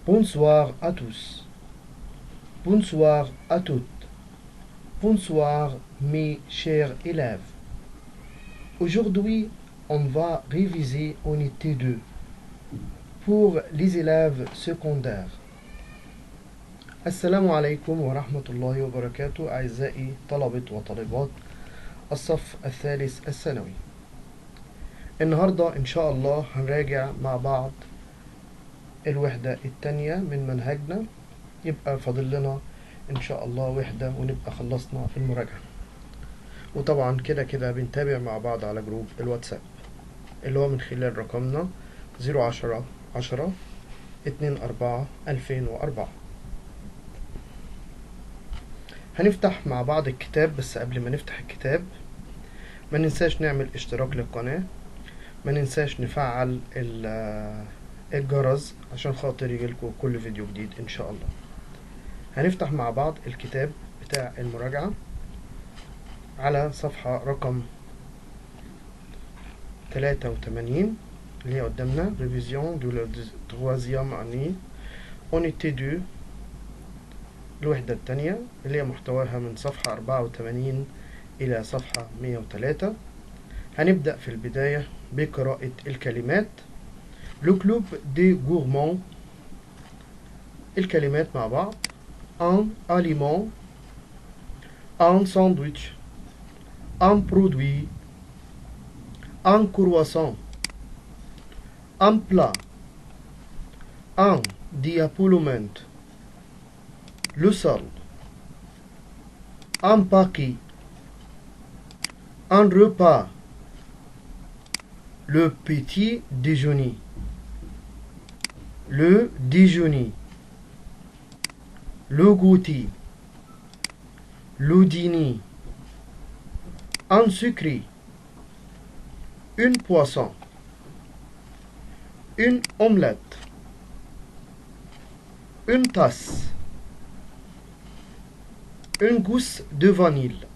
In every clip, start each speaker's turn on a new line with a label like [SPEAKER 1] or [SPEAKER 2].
[SPEAKER 1] Bonsoir à tous. Bonsoir à toutes. Bonsoir mes chers élèves. Aujourd'hui, on va réviser unité 2 pour les élèves secondaires. السلام عليكم ورحمة الله وبركاته أعزائي طلبة وطالبات الصف الثالث الثانوي. النهاردة إن شاء الله هنراجع مع بعض الوحدة التانية من منهجنا، يبقى فاضل لنا إن شاء الله وحدة ونبقى خلصنا المراجعة. وطبعا كده بنتابع مع بعض على جروب الواتساب اللي هو من خلال رقمنا 010 10 24 2004. هنفتح مع بعض الكتاب، بس قبل ما نفتح الكتاب ما ننساش نعمل اشتراك للقناة، ما ننساش نفعل الجرس عشان خاطر يجيلكوا كل فيديو جديد ان شاء الله. هنفتح مع بعض الكتاب بتاع المراجعة على صفحة رقم 83 اللي هي قدامنا ريفيزيون دو لا troisième année unité 2 الوحدة الثانية اللي هي محتواها من صفحة 84 إلى صفحة 103. هنبدأ في البداية بقراءة الكلمات. لو كلوب دي غورمون. الكلمات مع بعض: ان aliment, un sandwich, un produit, un croissant, un plat, un diapolomène, le sol, un paquet, un repas, le petit déjeuner, le déjeuner, le goûter, le dîner, un sucré, une poisson, une omelette, une tasse, une gousse de vanille.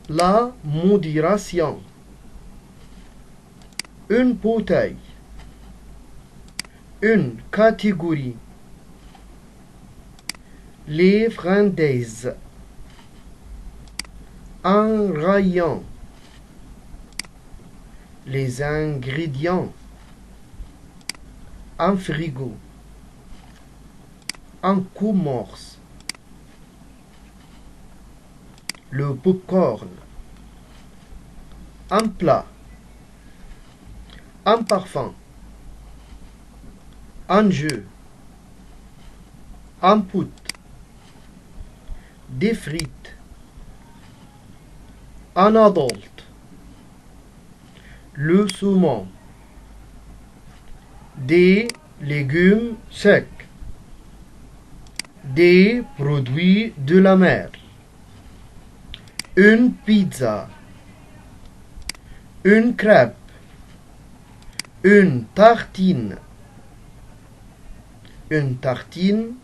[SPEAKER 1] La modération, une bouteille, une catégorie, les friandises, un rayon, les ingrédients, un frigo, un commerce, le popcorn, un plat, un parfum, un jeu, un poutre, des frites, un adulte, le saumon, des légumes secs, des produits de la mer, une pizza, une crêpe, une tartine. Une tartine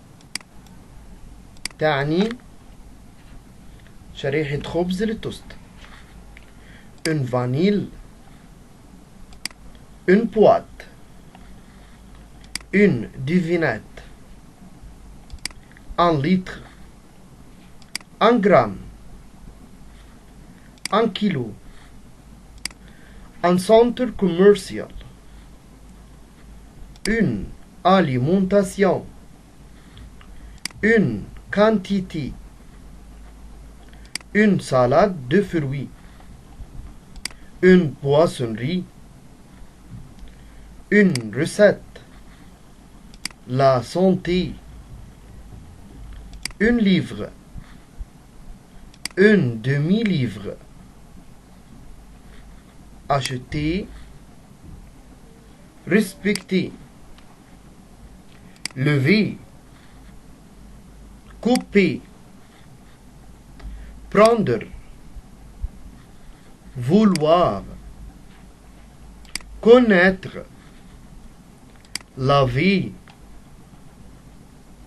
[SPEAKER 1] تعني شريحة خبز للتوست. Une vanille, une boîte, une devinette, un litre, un gramme, un kilo, un centre commercial, une alimentation, une quantité, une salade de fruits, une poissonnerie, une recette, la santé, une livre, une demi-livre, acheter, respecter, lever, couper, prendre, vouloir, connaître, laver,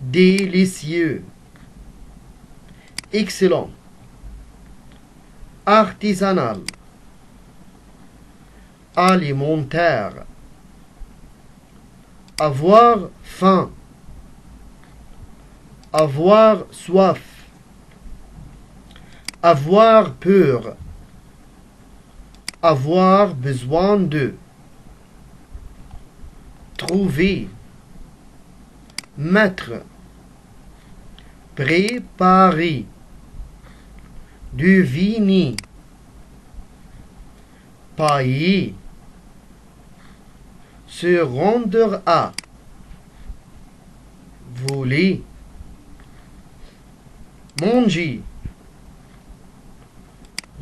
[SPEAKER 1] délicieux, excellent, artisanal, alimentaire, avoir faim, avoir soif, avoir peur, avoir besoin de, trouver, mettre, préparer, deviner, payer, se rendre à, voler, manger,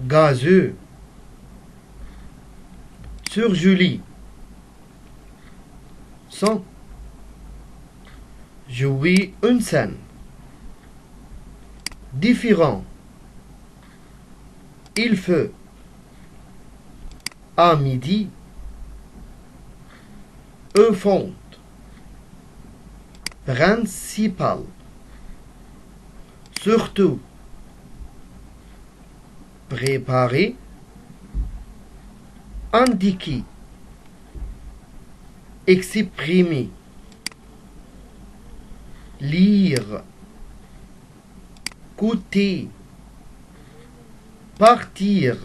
[SPEAKER 1] gazeux, surgelé, sans, jouer une scène, différent, il fait, à midi, fonte, principal, surtout, préparer, indiquer, exprimer, lire, coûter, partir,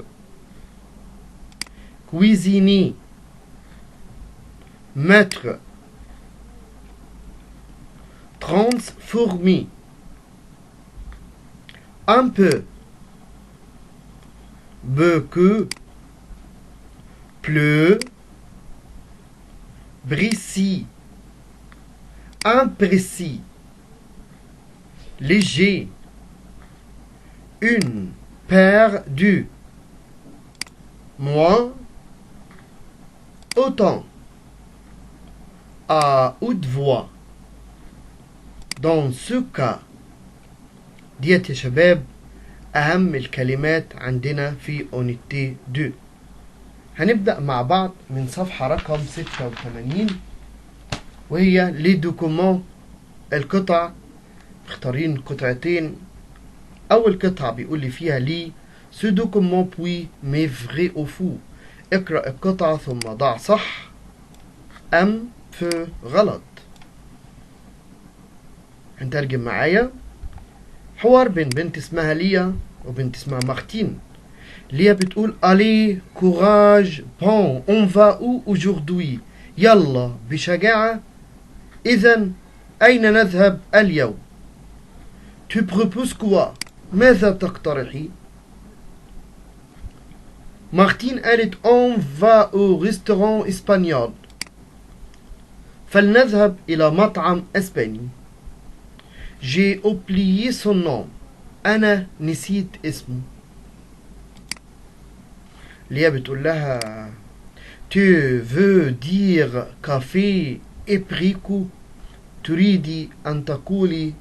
[SPEAKER 1] cuisiner, mettre, transformer, un peu, beaucoup, pleut, précis, imprécis, léger, une, perdu, moins, autant, à haute voix. Dans ce cas ديت يا شباب أهم الكلمات عندنا في أونيتي 2. هنبدأ مع بعض من صفحة رقم 86 وهي لي دوكومون القطع. مختارين قطعتين. أول قطعة بيقول لي فيها لي سو دوكومون بوي مي فري أو فو. اقرأ القطعة ثم ضع صح أم في غلط. هنترجم معايا. حوار بين بنت اسمها ليا وبنت اسمها مارتين. ليا بتقول allez courage bon on va où aujourd'hui. يلا بشجاعة. إذن أين نذهب اليوم؟ tu proposes quoi. ماذا تقترحي؟ مارتين قالت on va au restaurant espagnol. فلنذهب إلى مطعم إسباني. j'ai oublié son nom. أنا نسيت اسمه. ليا بتقول لها tu veux dire café إبريكو. تريدي أن تقولي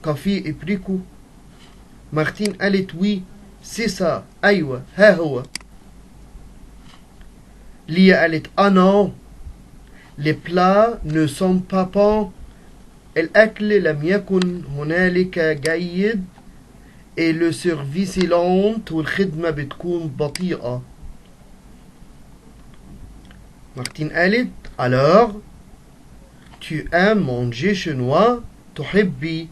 [SPEAKER 1] كافي إبريكو. مارتين قالت وي سي سا. أيوة ها هو. ليا قالت non les plats ne sont pas bons. الأكل لم يكن هنالك جيد. et le service est lent والخدمة بتكون بطيئة. مارتين قالت alors tu aimes manger chinois. تحبي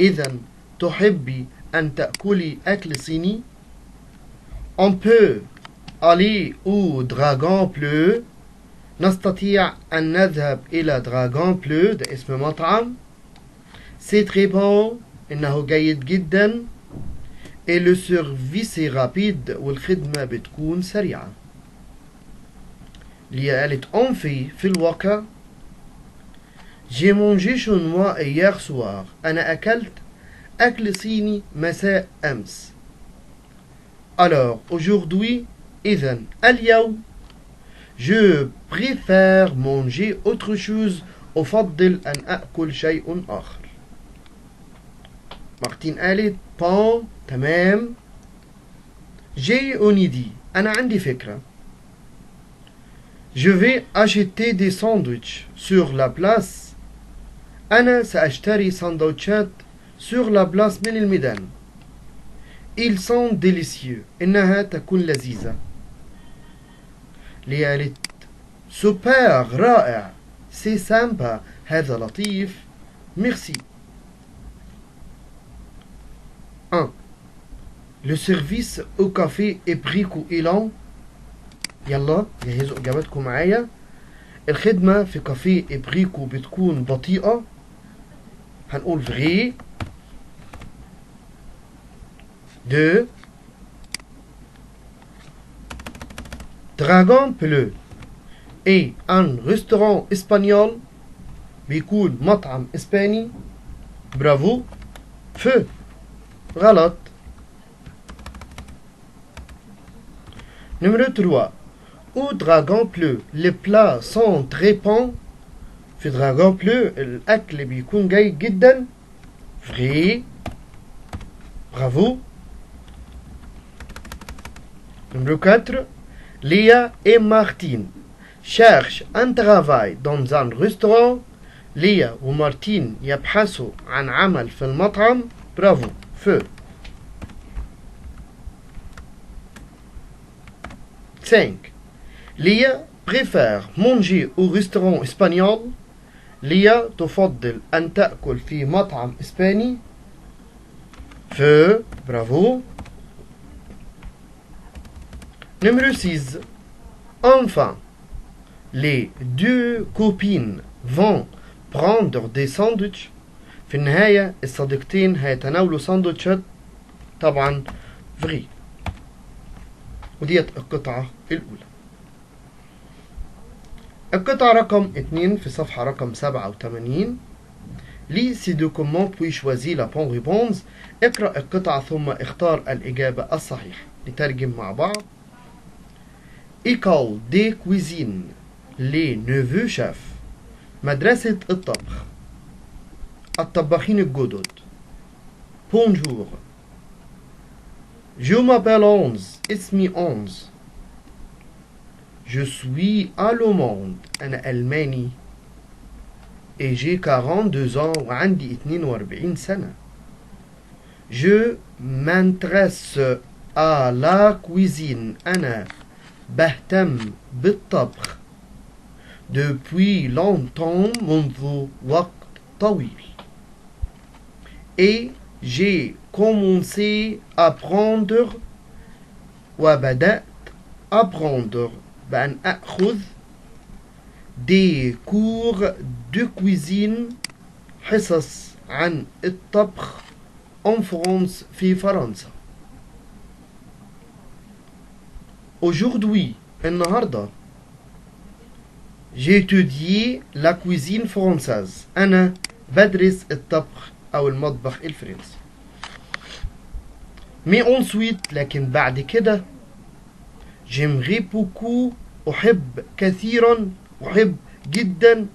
[SPEAKER 1] إذن تحبي أن تأكلي أكل صيني. on peut aller au Dragon Bleu. نستطيع أن نذهب إلى دراغون بلو. ده اسم مطعم. c'est très bon. إنه جيد جدا. et le service est rapide والخدمة بتكون سريعة. ليا قالت on في الواقع j'ai mangé chinois hier soir. أنا أكلت أكل صيني مساء أمس. alors aujourd'hui إذن اليوم je préfère manger autre chose. أفضل أن أكل شيء آخر. مارتين قالت bon تمام. j'ai une idée. أنا عندي فكرة. je vais acheter des sandwichs sur la place. أنا سأشتري سندوتشات sur la place من الميدان. ils sont délicieux. إنها تكون لذيذة. ليا قالت سوبر رائع. c'est sympa. هذا لطيف. Merci. 1. Le service au café est بريكو et lent. يلا جهزوا إجاباتكم معايا. الخدمة في كافيه إبريكو بتكون بطيئة. هنقول vrai. 2. Dragon Bleu est un restaurant espagnol. بيكون مطعم إسباني. برافو. feu. غلط. Numéro 3. Au Dragon Bleu les plats sont très bons. في Dragon Bleu الأكل بيكون جيد جدا. vrai. Bravo. Numéro 4. Léa et Martine cherchent un travail dans un restaurant. ليا ومارتين يبحثوا عن عمل في المطعم. برافو. feu. 5. ليا préfère manger au restaurant espagnol. ليا تفضل أن تأكل في مطعم إسباني. feu. برافو. Numéro 6. Enfin, les deux copines vont prendre des sandwichs. في النهاية الصديقتين هيتناولوا ساندوتشات. طبعا vrai. وديت القطعة الأولى. القطعة رقم 2 في صفحة رقم 87. Lis ces documents puis choisis la bonne réponse. اقرأ القطعة ثم اختار الإجابة الصحيحة. نترجم مع بعض. École de cuisine les neveux chefs. مدرسة الطبخ الطباخين الجدد. Bonjour. Je m'appelle Onze. اسمي أونز. Je suis allemand. أنا ألماني. Et j'ai 42 ans وعندي 42 سنة. Je m'intéresse à la cuisine. أنا بهتم بالطبخ. Depuis longtemps منذ وقت طويل. Et j'ai commencé à apprendre وبدأت apprendre بأن أخذ des cours de cuisine حصص عن الطبخ en France في فرنسا. Aujourd'hui النهاردة j'ai étudié la cuisine française. أنا بدرس الطبخ أو المطبخ الفرنسي. Mais ensuite لكن بعد كده j'aimerais beaucoup أحب كثيرا أحب جدا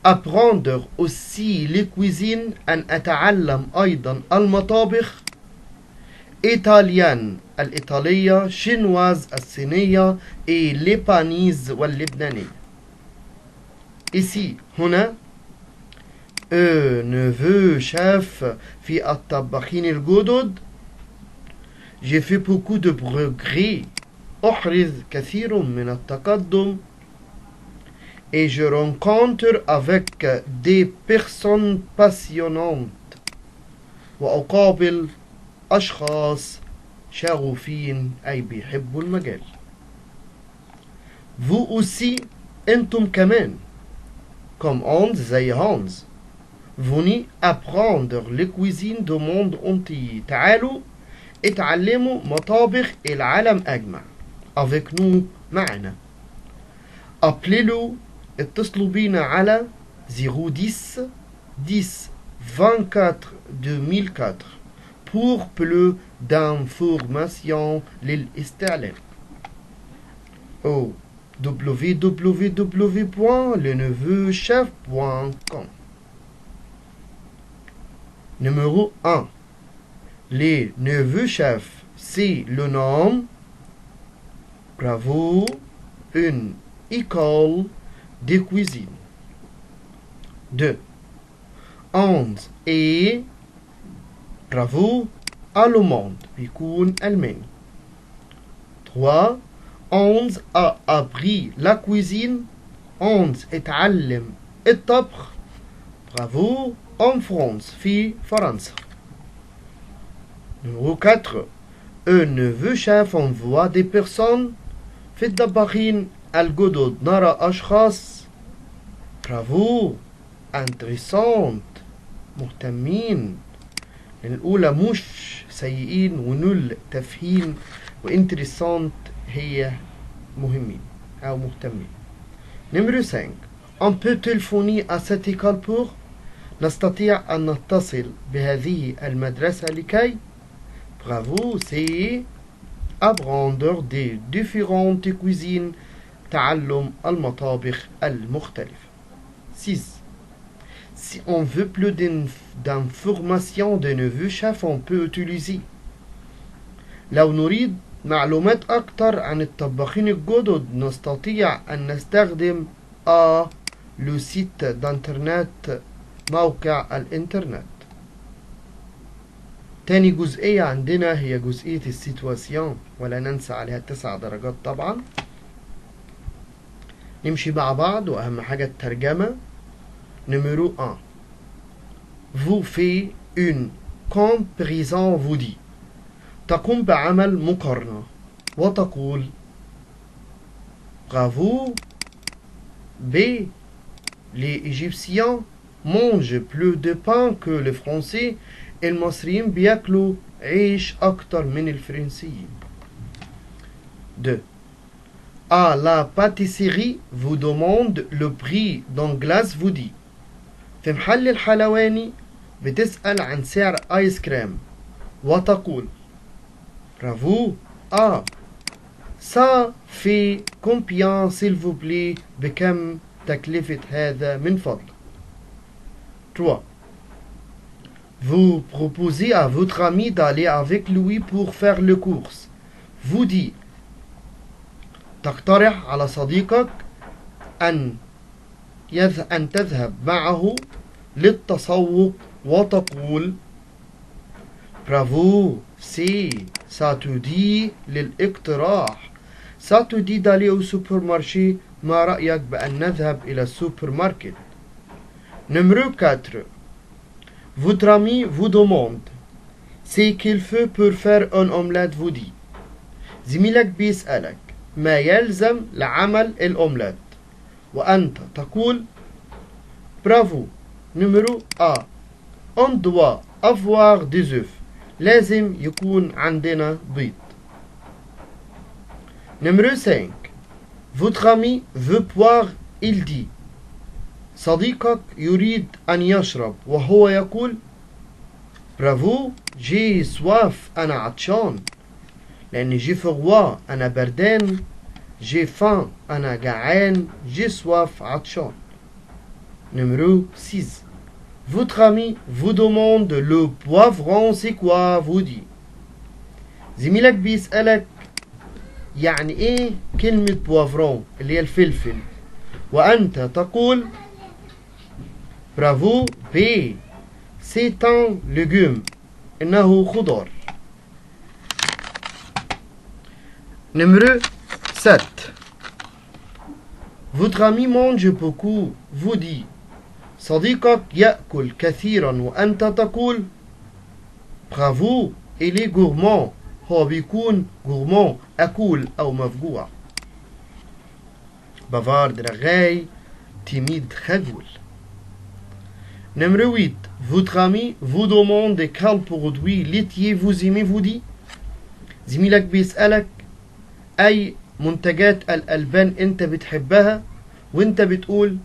[SPEAKER 1] apprendre aussi les cuisines أن أتعلم أيضا المطابخ إيطاليان الإيطالية شينواز الصينية et ليبانيز واللبنانية. Ici هنا neveu chef في الطباخين الجدد. J'ai fait beaucoup de progrès. أحرز كثير من التقدم. Et je rencontre avec des personnes passionnantes. وأقابل أشخاص شغوفين أي بيحبوا المجال. Vous aussi أنتم كمان. Comme Hans زي هانز. Venez apprendre les cuisines du monde entier. تعالوا اتعلموا مطابخ العالم أجمع. Avec nous معنا. Appelez-le اتصلوا بينا على 010 10 24 2004 pour plus d'informations للاستعلام. au www.leneveuchef.com. Numéro 1. Les neveux chefs, c'est le nom. Bravo. Une école de cuisine. 2. Onze et bravo. Allemand بيكون ألماني. 3. Onze a appris la cuisine 11 اتعلم الطبخ. برافو. En France في فرنسا. Numéro 4. Un neveu chef envoie des personnes. في الطباخين الجدد نرى أشخاص. برافو. Intéressante. مهتمين. الأولى مش سيئين ونل تفهيم وانتريسانت هي مهمين أو مهتمين. Numéro 5. On peut téléphoner à cette école pour. نستطيع أن نتصل بهذه المدرسة لكي. Bravo, c'est apprendre des différentes cuisines. تعلم المطابخ المختلفة. 6. Si on veut plus d'informations de neveu chef on peut utiliser. لو نريد معلومات أكتر عن الطباخين الجدد نستطيع أن نستخدم لو سيت دانترنت موقع الإنترنت. تاني جزئية عندنا هي جزئية السيتواسيون ولا ننسى عليها 9 درجات طبعا. نمشي مع بعض وأهم حاجة الترجمة. Numéro 1. Vous fait une comparaison vous dit. تقوم بعمل مقارنة وتقول. Bravo. B. Les Égyptiens mangent plus de pain que les Français. المصريين بياكلوا عيش أكتر من الفرنسيين. 2. À la pâtisserie vous demande le prix d'un glace vous dit. في محل الحلواني بتسأل عن سعر آيس كريم وتقول. برافو. Ça fait combien s'il vous plaît. بكم تكلفة هذا من فضلك. 3. Vous proposez à votre ami d'aller avec lui pour faire les courses. Vous dit. تقترح على صديقك أن تذهب معه للتسوق وتقول. برافو. سي. ça te dit للاقتراح. ça te dit d'aller au supermarché. ما رأيك بأن نذهب إلى السوبر ماركت. Numéro 4. Votre ami vous demande ce qu'il fait pour faire un omelette vous dit. زميلك بيسألك ما يلزم لعمل الأومليت وأنت تقول. برافو. Numéro A. On doit avoir des œufs. لازم يكون عندنا بيض. Numéro 5. Votre ami veut boire il dit. صديقك يريد أن يشرب وهو يقول. برافو. j'ai soif. أنا عطشان. لأن j'ai froid أنا بردان. j'ai faim أنا جعان. j'ai soif عطشان. Numéro 6. Votre ami vous demande le poivron c'est quoi vous dit. زميلك بيسألك يعني ايه كلمة بوافرون اللي هي الفلفل وأنت تقول. برافو. B. c'est un légume. إنه خضار. Numéro 7. Votre ami mange beaucoup vous dit. صديقك يأكل كثيرا وأنت تقول. برافو. il est gourmand. هو بيكون gourmand أكول أو مفجوع. بافارد رغاي. تيميد خجول. Numéro 8. Votre ami vous demande quel produit laitier vous aimez vous dit. زميلك بيسألك أي منتجات الألبان أنت بتحبها وأنت بتقول.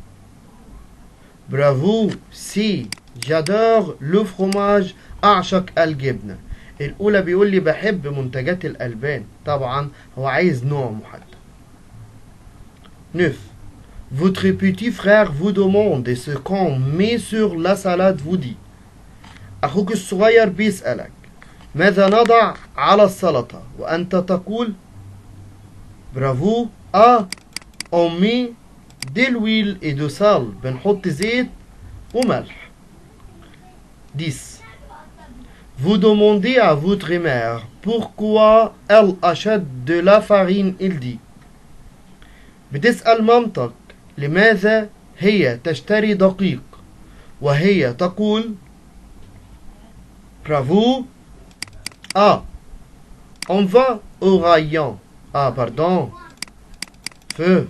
[SPEAKER 1] برافو. سي. j'adore le fromage. أعشق الجبنة. الأولى بيقول لي بحب منتجات الألبان. طبعا هو عايز نوع محدد. 9. Votre petit frère vous demande ce qu'on met sur la salade vous dit. أخوك الصغير بيسألك ماذا نضع على السلطة وأنت تقول. برافو. on met de l'huile et de sel. بنحط زيت وملح. 10. Vous demandez à votre mère pourquoi elle achète de la farine il dit. بتسأل مامتك لماذا هي تشتري دقيق وهي تقول برافو on va au rayon pardon feu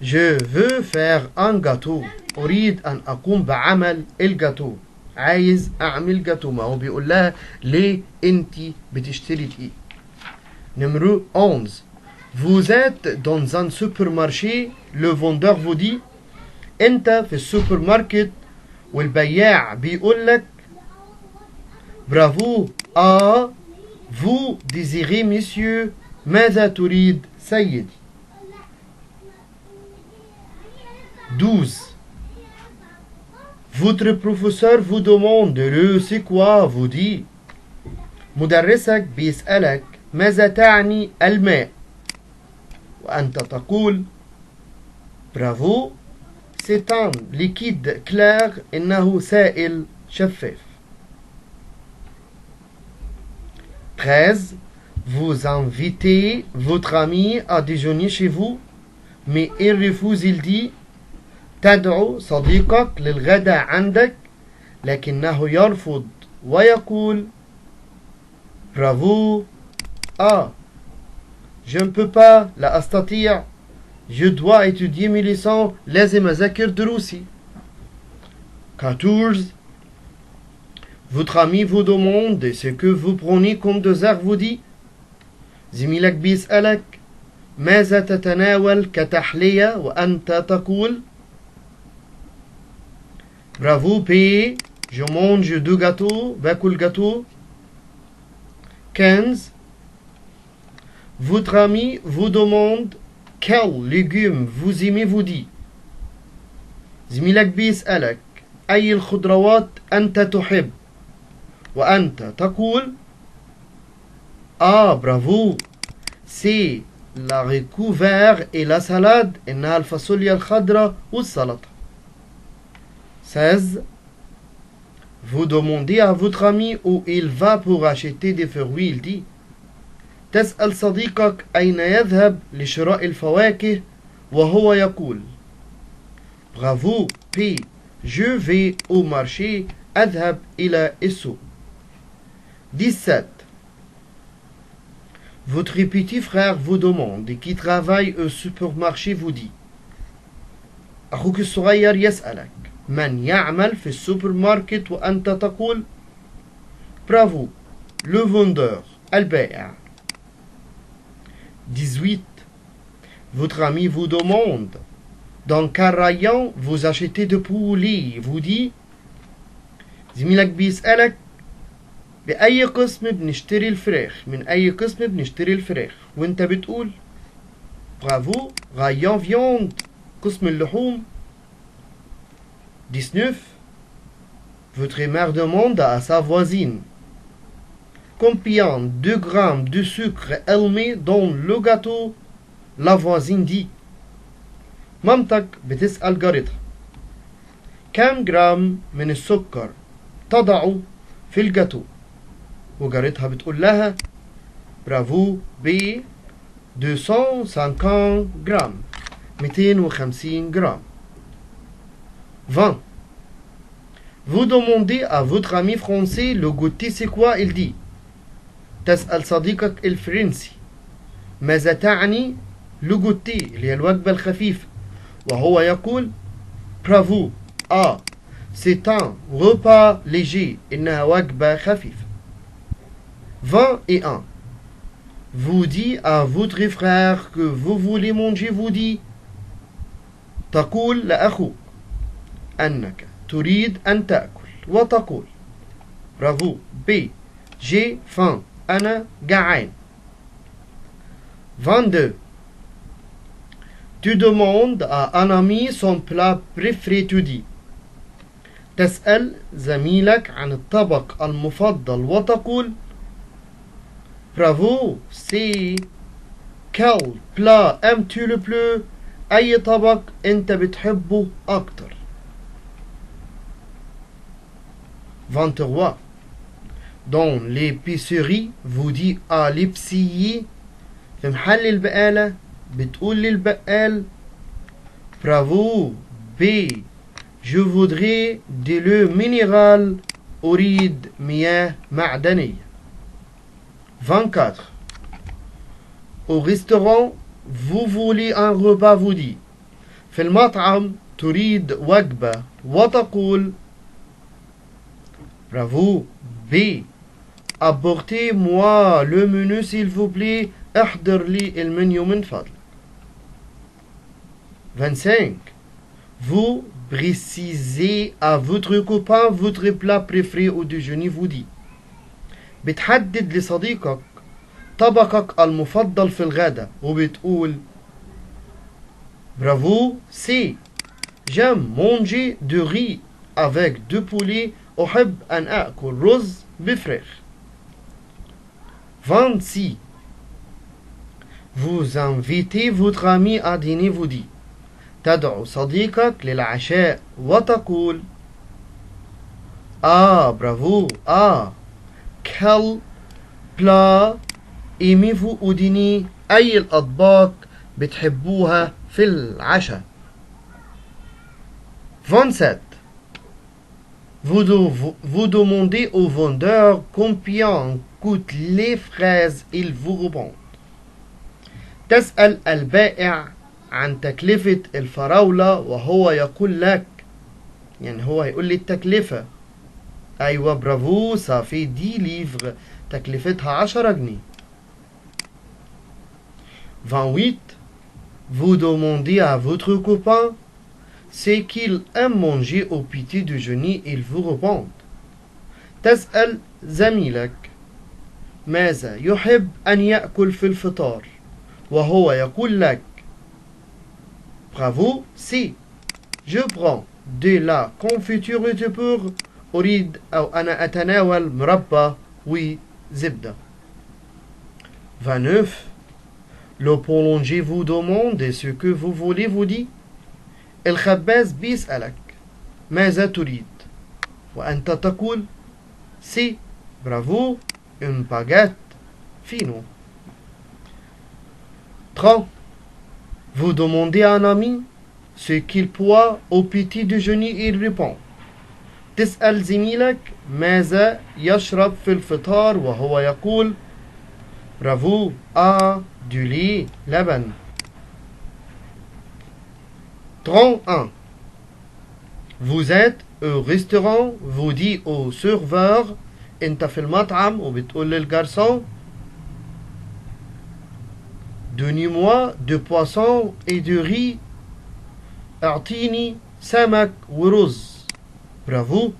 [SPEAKER 1] je veux faire un gâteau أريد أن أقوم بعمل الجاتو عايز أعمل جاتو ما هو بيقول لها ليه أنتي بتشتري دقيق numéro 11 vous êtes dans un supermarché le vendeur vous dit أنت في السوبر ماركت والبياع بيقول لك برافو vous désirez monsieur ماذا تريد سيدي 12 votre professeur vous demande le c'est quoi vous dit مدرسك بيسألك ماذا تعني الماء وأنت تقول برافو c'est un liquide clair إنه سائل شفاف 13 vous invitez votre ami à déjeuner chez vous mais il refuse il dit تدعو صديقك للغداء عندك لكنه يرفض ويقول برافو je ne peux pas لا أستطيع je dois étudier mes leçons لازم أذاكر دروسي 14 votre ami vous demande ce que vous prenez comme dessert vous dit زميلك بيسألك ماذا تتناول كتحلية وأنت تقول برافو بي je mange deux gâteaux باكل gâteau 15 votre ami vous demande quel légume vous aimez vous dit زميلك بيسألك أي الخضروات أنت تحب وأنت تقول bravo c'est l'haricot vert et la salade إنها الفاصوليا الخضراء والسلطة 16 vous demandez à votre ami où il va pour acheter des fruits il dit تسأل صديقك أين يذهب لشراء الفواكه وهو يقول bravo P je vais au marché أذهب إلى السوق 17 votre petit frère vous demande qui travaille au supermarché vous dit أخوك الصغير يسألك من يعمل في السوبر ماركت وأنت تقول برافو le vendeur البائع 18 votre ami vous demande dans quel rayon vous achetez de poulet vous dit زميلك بيسألك بأي قسم بنشتري الفراخ من أي قسم بنشتري الفراخ وانت بتقول برافو rayon viande قسم اللحوم 19 votre mère demande à sa voisine combien de grammes de sucre elle met dans le gâteau la voisine dit مامتك بتسأل جارتها كم جرام من السكر تضع في الجاتو وجارتها بتقول لها برافو ب 250 جرام 250 جرام 20 vous demandez à votre ami français le goûter c'est quoi il dit تسأل صديقك الفرنسي ماذا تعني le goûter اللي هي الوجبة الخفيفة وهو يقول برافو c'est un repas léger إنها وجبة خفيفة 21 vous dit à votre frère que vous voulez manger vous dit تقول لأخوك أنك تريد أن تأكل وتقول برافو B j'ai faim أنا جعان 22 tu demandes à un ami son plat préféré tu dis تسأل زميلك عن الطبق المفضل وتقول برافو c'est quel plat aimes-tu le plus أي طبق أنت بتحبه أكتر 23 dans l'épicerie vous dit à l'épicier في محل البقالة بتقول للبقال برافو. B. Je voudrais de l'eau minérale. أريد مياه معدنية. 24. Au restaurant, vous voulez un repas, vous dit. في المطعم تريد وجبة وتقول برافو. B. Apportez-moi le menu s'il vous plaît. احضر لي المنيو من فضلك. 25. Vous précisez à votre copain votre plat préféré au déjeuner, vous dit. بتحدد لصديقك طبقك المفضل في الغداء وبتقول برافو. سي. J'aime manger du riz avec du poulet. أحب أن أكل رز بفراخ. 26. Vous invitez votre ami à dîner, vous dit. تدعو صديقك للعشاء وتقول برافو. quel plat aimez-vous au dîner. أي الأطباق بتحبوها في العشاء. 27. Vous demandez au vendeur combien coûtent les fraises. Il vous répond. تسأل البائع عن تكلفة الفراولة وهو يقول لك، يعني هو يقول لي التكلفة. أيوة برافو. صافي 10 livres. تكلفتها 10 جنيه. 28. Vous demandez à votre copain ce qu'il aime manger au petit déjeuner. Il vous répond. تسأل زميلك ماذا يحب أن يأكل في الفطار وهو يقول لك برافو. سي. Je prends de la confiture de beurre. أريد أو أنا أتناول مربى وزبدة. 29. Le boulanger vous demande ce que vous voulez, vous dit. الخباز بيسألك ماذا تريد وأنت تقول سي. برافو. une baguette fino. 30. Vous demandez à un ami ce qu'il boit au petit déjeuner. Il répond. تسأل زميلك ماذا يشرب في الفطار وهو يقول برافو. du lait. لبن. 31. Vous êtes au restaurant. Vous dit au serveur. انت في المطعم وبتقول للجارسون Donnez-moi de poisson et de riz. اعطيني سمك ورز. برافو.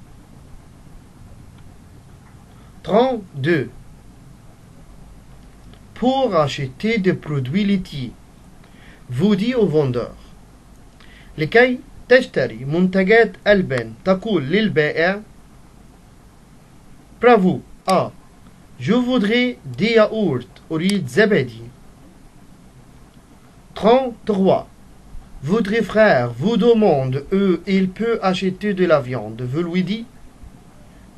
[SPEAKER 1] 32. Pour acheter des produits laitiers, vous dit au vendeur. لكي تشتري منتجات ألبان تقول للبائع برافو. Je voudrais des yaourts. أريد زبادي. 33. Votre frère vous demande il peut acheter de la viande. Vous lui dit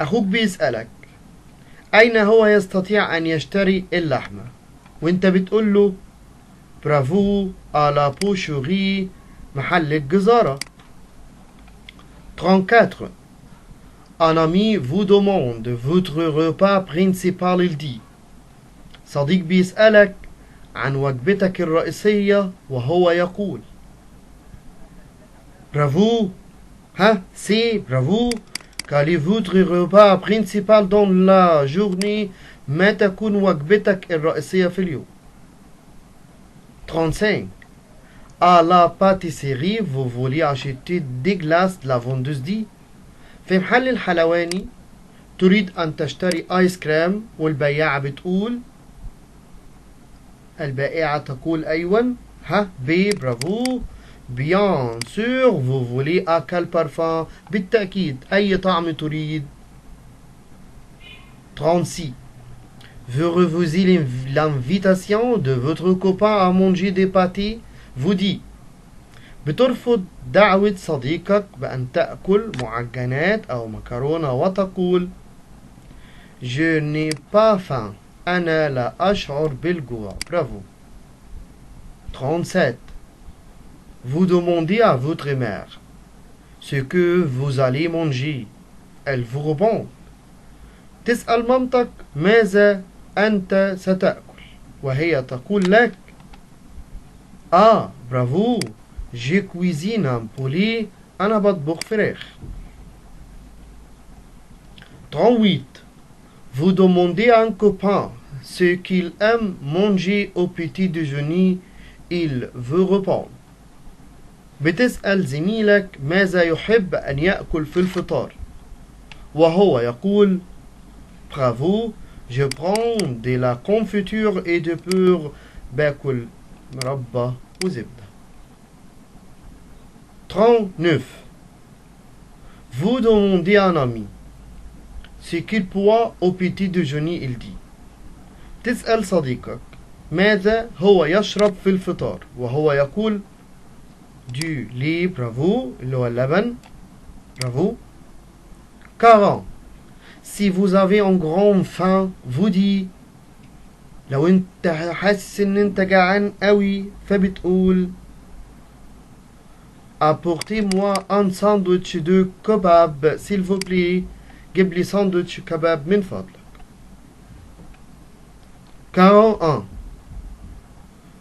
[SPEAKER 1] أخوك بيسألك أين هو يستطيع أن يشتري اللحمة وانت بتقول له برافو à la boucherie محل الجزارة. 34. Un ami vous demande votre repas principal. Il dit صديق بيسألك عن وجبتك الرئيسية وهو يقول برافو. سي. برافو. Quel est votre repas principal dans la journée. ما تكون وجبتك الرئيسية في اليوم. 35. À la pâtisserie vous voulez acheter des glaces. La vendeuse dit في محل الحلواني تريد أن تشتري آيس كريم والبياعة بتقول البائعة تقول أيوة. بي. برافو. Bien sûr. Vous voulez à quel parfum. بالتأكيد أي طعم تريد. 36. Vous refusez l'invitation de votre copain à manger des pâtés. Vous dit بترفض دعوة صديقك بأن تأكل معجنات أو مكرونة وتقول Je n'ai pas faim. أنا لا أشعر بالجوع. برافو. 37. Vous demandez à votre mère ce que vous allez manger. Elle vous répond. تسأل مامتك ماذا أنت ستأكل وهي تقول لك bravo, je cuisine un poulet, أنا بطبخ فراخ. 38. Vous demandez à un copain ce qu'il aime manger au petit déjeuner, il vous répond. بتسأل زميلك ماذا يحب أن يأكل في الفطار وهو يقول bravo, je prends de la confiture et de beurre, باكل مربى وزبدة. 39. Vous demandez à un ami ce qu'il boit au petit déjeuner, il dit. تسأل صديقك ماذا هو يشرب في الفطار وهو يقول du lait, bravo, اللي هو اللبن, bravo. 40. Si vous avez un grand faim, vous dites لو انت حاسس ان انت جعان قوي فبتقول apportez-moi un sandwich de kebab s'il vous plaît, جيب لي ساندويتش كباب من فضلك. 41.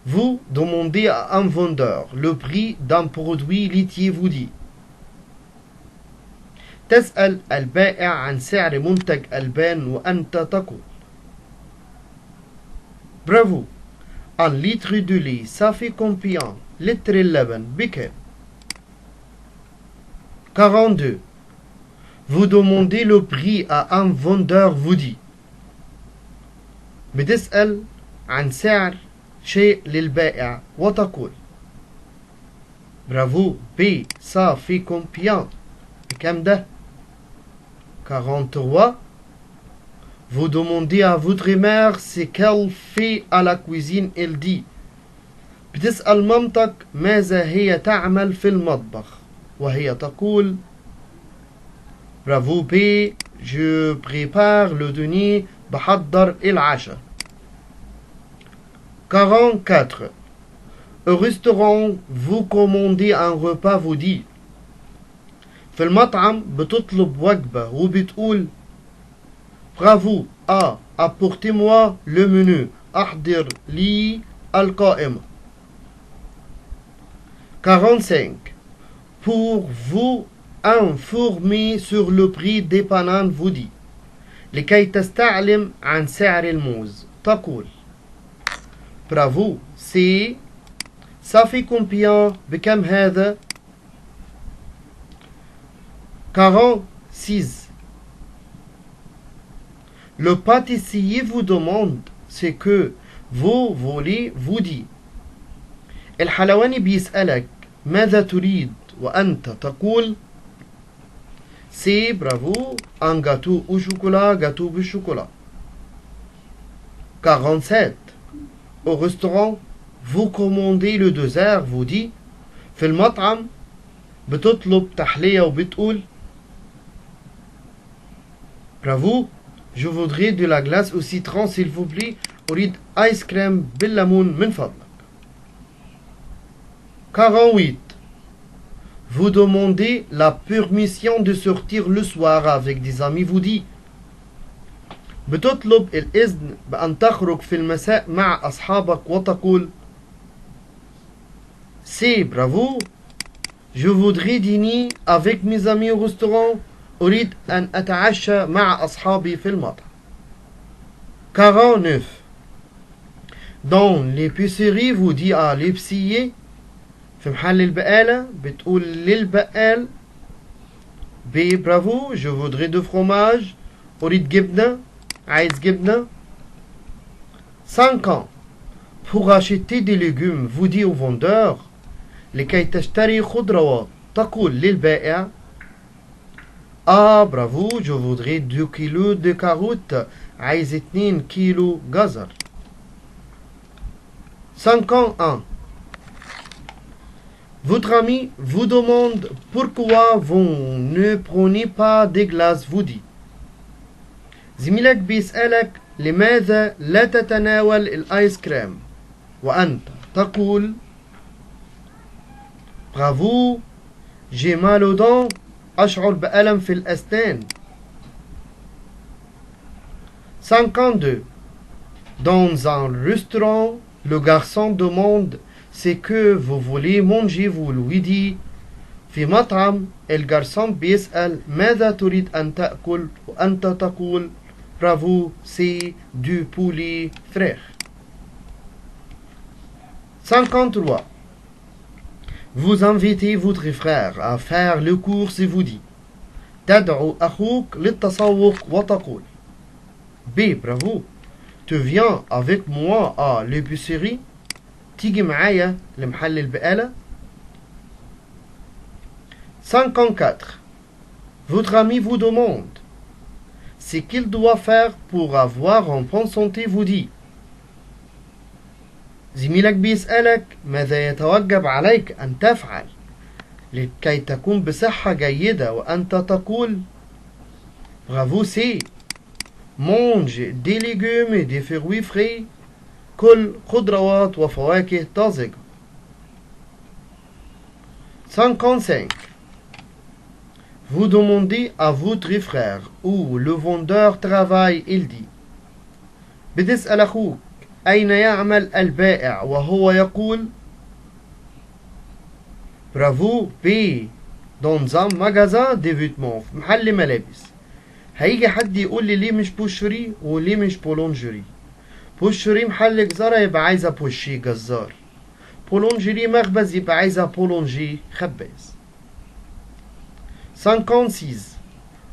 [SPEAKER 1] Vous demandez à un vendeur le prix d'un produit laitier, vous dit. تسأل البائع عن سعر منتج ألبان وأنت تقول bravo, un litre de lait ça fait combien litre اللبن بكام. 42. Vous demandez le prix à un vendeur, vous dit. بتسأل عن سعر شيء للبائع وتقول bravo, B ça fait combien بكام ده. 43. Vous demandez à votre mère ce qu'elle fait à la cuisine, elle dit. بتسأل مامتك ماذا هي تعمل في المطبخ وهي تقول bravo B je prépare le dîner, بحضر العشاء. 44. Au restaurant vous commandez un repas, vous dit. في المطعم بتطلب وجبة وبتقول bravo apportez-moi le menu, أحضر لي القائمة. 45. Pour vous informer sur le prix des bananes, vous dit. لكي تستعلم عن سعر الموز تقول bravo c'est ça fait combien بكم هذا. 46. Le pâtissier vous demande ce que vous voulez, vous dit. الحلواني بيسألك ماذا تريد وأنت تقول c'est bravo un gâteau au chocolat, gâteau au chocolat. 47. Au restaurant vous commandez le dessert, vous dit. في المطعم بتطلب تحلية وبتقول bravo je voudrais de la glace au citron s'il vous plaît, أريد آيس كريم بالليمون من فضلك. 48. Vous demandez la permission de sortir le soir avec des amis, vous dit. بتطلب الإذن بأن تخرج في المساء مع أصحابك وتقول c'est bravo je voudrais dîner avec mes amis au restaurant, أريد أن أتعشى مع أصحابي في المطعم. 49. Dans l'épicerie vous dit à l'épicier. في محل البقالة بتقول للبقال B bravo je voudrais de fromage, أريد جبنة, عايز جبنة. 50. Pour acheter des légumes vous dit au vendeur لكي تشتري خضروات تقول للبائع bravo je voudrais 2 kilos de carottes, عايز 2 كيلو جزر. 51. Votre ami vous demande pourquoi vous ne prenez pas des glaces, vous dit. زميلك بيسألك لماذا لا تتناول الآيس كريم وأنت تقول Bravo, j'ai mal aux dents. أشعر بألم في الأسنان. 52. Dans un restaurant, le garçon demande ce que vous voulez manger, vous lui dites. في مطعم الجرسون بيسأل ماذا تريد أن تأكل وأنت تقول برافو سي دو بولي فراخ. 53. Vous invitez votre frère à faire le course et vous dit تدعو أخوك للتسوق وتقول B. Bravo, tu viens avec moi à l'épicerie. تيجي معايا لمحل البقالة. 54. Votre ami vous demande ce qu'il doit faire pour avoir en bonne santé, vous dit زميلك بيسألك ماذا يتوجب عليك أن تفعل لكي تكون بصحة جيدة وأنت تقول Bravo, c'est mange des légumes et des fruits frais. كل خضروات وفواكه طازجة. 55. Vous demandez à votre frère où le vendeur travaille, il dit بتسأل أخوك أين يعمل البائع وهو يقول Bravo, B. Dans un magasin de vêtements. في محل ملابس. هيجي حد يقول لي ليه مش بوشري وليه مش بولونجري. بوشري محل جزارة يبقى عايزة بوشي جزار. بولونجري مخبز يبقى عايزة بولونجي خباز. 56.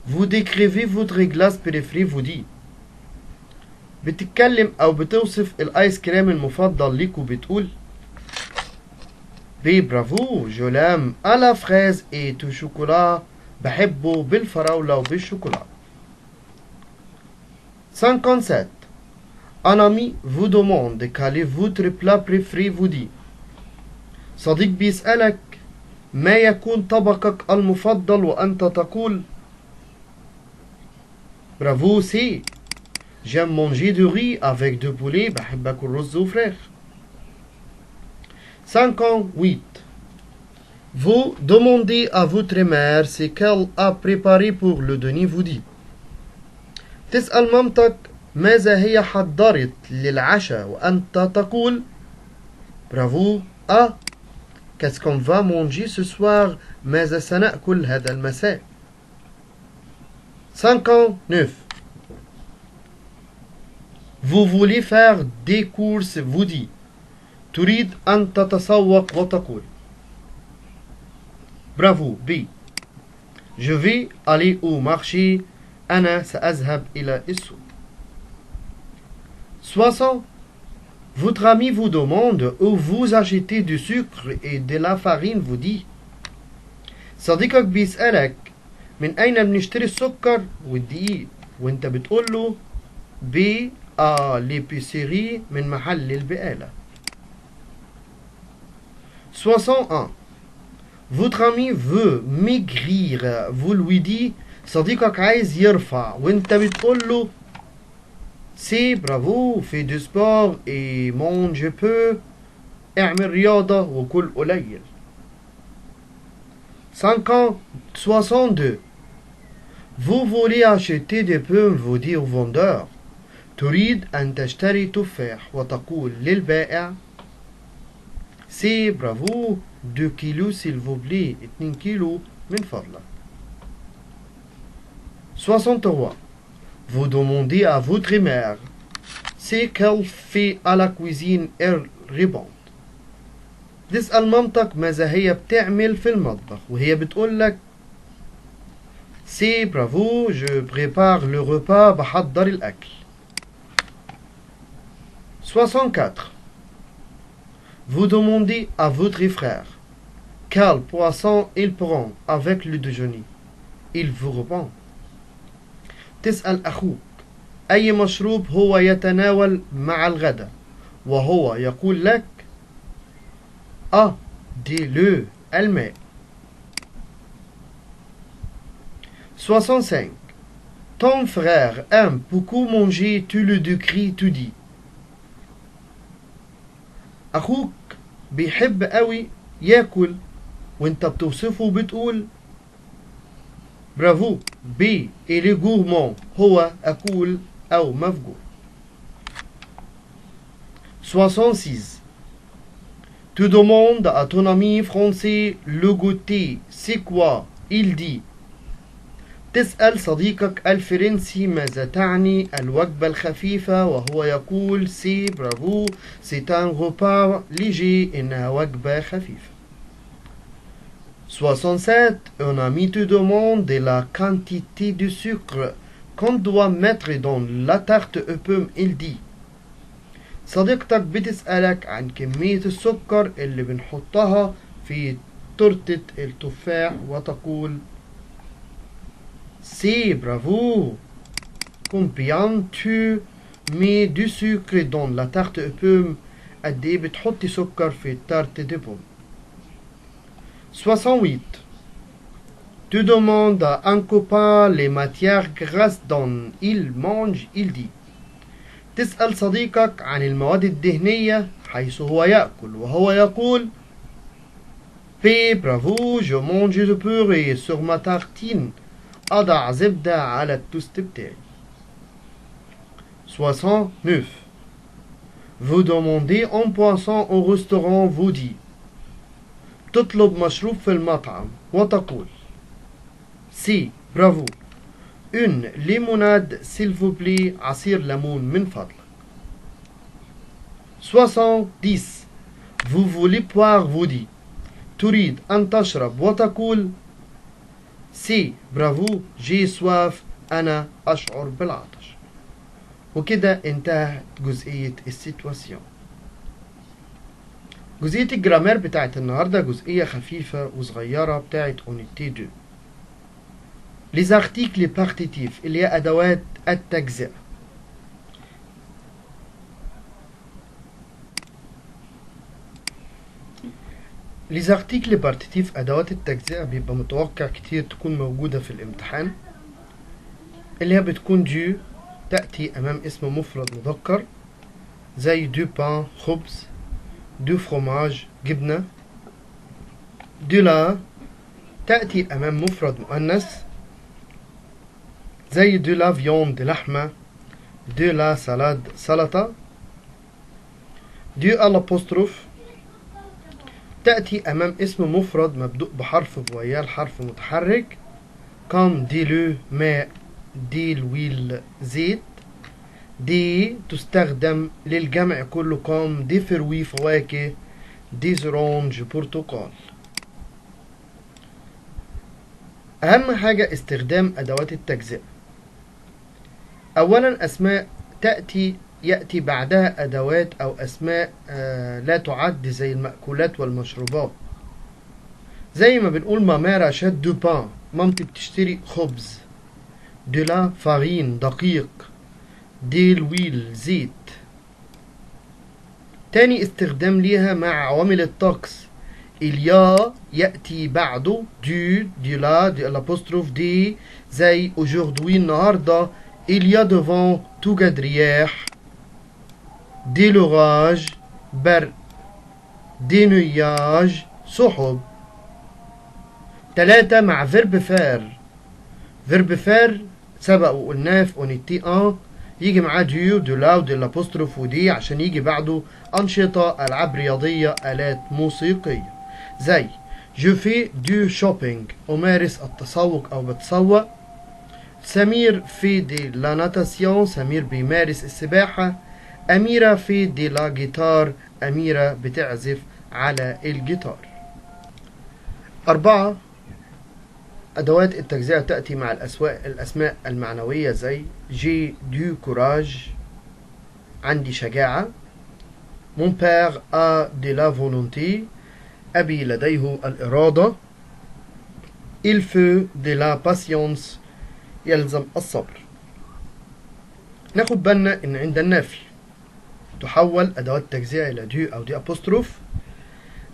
[SPEAKER 1] Vous décrivez votre glace préférée, vous dit بتتكلم أو بتوصف الآيس كريم المفضل ليك وبتقول B. Bravo, je l'aime à la fraise et au chocolat. بحبه بالفراولة وبالشوكولا. 57. Un ami vous demande quel est votre plat préféré, vous dit صديق بيسألك ما يكون طبقك المفضل وأنت تقول Bravo, c'est j'aime manger du riz avec du poulet. بحب أكل رز وفراخ. 58. Vous demandez à votre mère ce qu'elle a préparé pour le dîner, vous dit تسأل مامتك ماذا هي حضرت للعشاء وأنت تقول Bravo, ah, qu'est-ce qu'on va manger ce soir. ماذا سنأكل هذا المساء. 59. Vous voulez faire des courses, vous dit تريد أن تتسوق وتقول Bravo, B. Je vais aller au marché. أنا سأذهب إلى السوق. 60. Votre ami vous demande où vous achetez du sucre et de la farine, vous dit صديقك بيسألك من أين بنشتري السكر والدقيق وانت بتقول له B. à l'épicerie من محل البقالة. 61. Votre ami veut maigrir, vous lui dit صديقك عايز يرفع وانت بتقول له C'est bravo, fais du sport et mange peu. اعمل رياضة وكل قليل. 62. Vous voulez acheter des pommes, vous dit au vendeur تريد أن تشتري تفاح وتقول للبائع C'est bravo, 2 kilos s'il vous plaît. 2 kilos من فضلك. 63. Vous demandez à votre mère ce qu'elle fait à la cuisine, elle répond تسأل مامتك ماذا هي بتعمل في المطبخ وهي بتقول لك C'est bravo, je prépare le repas. بحضر الأكل. 64. Vous demandez à votre frère quel poisson il prend avec le déjeuner. Il vous répond تسأل أخوك أي مشروب هو يتناول مع الغداء وهو يقول لك Ah, dis-le, الماء. 65. Ton frère aime beaucoup manger, tu le décris, tu dis أخوك بيحب قوي ياكل وانت بتوصفه بتقول برافو. بي إلي gourmand هو أكول أو مفجور. 66. Tu demandes à ton ami français le goûter. C'est quoi? Il dit. تسأل صديقك الفرنسي ماذا تعني الوجبة الخفيفة وهو يقول سي برافو c'est un repas léger إنها وجبة خفيفة. 67. Un ami te demande de la quantité de sucre qu'on doit mettre dans la tarte aux pommes. Il dit. صديقتك بتسألك عن كمية السكر اللي بنحطها في تورتة التفاح وتقول C'est bravo. Combien tu mets du sucre dans la tarte aux pommes? قد ايه بتحطي سكر في التارت دي بوم. 68. Tu demandes à un copain les matières grasses dont il mange. Il dit. تسأل صديقك عن المواد الدهنية حيث هو يأكل وهو يقول P bravo je mange du beurre sur ma tartine. أضع زبدة على التوست بتاعي. 69. Vous demandez un poisson au restaurant. Vous dit. تطلب مشروب في المطعم وتقول سي برافو une limonade s'il vous plaît. عصير ليمون من فضلك. 70. Vous voulez boire. Vous dit. تريد أن تشرب وتقول سي برافو جي سواف أنا أشعر بالعطش. وكده انتهت جزئية السيتواسيون. جزئية الجرامير بتاعت النهاردة جزئية خفيفة وصغيرة بتاعت اونيتي 2. Les articles partitifs اللي هي أدوات التجزئة. Les articles partitifs أدوات التجزئة بيبقى متوقع كتير تكون موجودة في الامتحان، اللي هي بتكون دو تأتي أمام اسم مفرد مذكر زي دو بان خبز، دو فروماج جبنة، دو لا تأتي أمام مفرد مؤنث زي دو لا فيوند لحمة، دو لا سالاد سلطة، دو الابوستروف تأتي أمام اسم مفرد مبدوء بحرف فويال حرف متحرك كم دي لو ماء، دي الويل زيت، دي تستخدم للجمع كله كم دي فروي فواكه، دي زرونج برتقال. أهم حاجة استخدام أدوات التجزئة. أولا أسماء يأتي بعدها أدوات أو أسماء لا تعد زي المأكولات والمشروبات، زي ما بنقول ماما راشات دو بان مامتي بتشتري خبز، دو لا فارين دقيق، دي الويل زيت. تاني استخدام ليها مع عوامل الطقس إليا يأتي بعده دو لا دي الابوستروف دي زي aujourd'hui النهارده إليا دوفون توجد رياح، دي لوراج برد، دي نياج سحب. 3 مع فيرب فار. فيرب فار سبق وقلناه في اونيتي 1 يجي معاه دو لا ودي الابوستروف ودي عشان يجي بعده أنشطة ألعاب رياضية آلات موسيقية زي جو في دو شوبينج أمارس التسوق أو بتسوق. سمير في دي لا ناتاسيون سمير بيمارس السباحة. أميرة في دي لا جيتار أميرة بتعزف على الجيتار. 4 أدوات التجزئة تأتي مع الأسماء المعنوية زي جي دو كوراج عندي شجاعة، مون بير أ دي لا فولونتي أبي لديه الإرادة، il faut de la patience يلزم الصبر. ناخد بالنا إن عند النفي تحول أدوات التجزئة إلى دو أو دي أبوستروف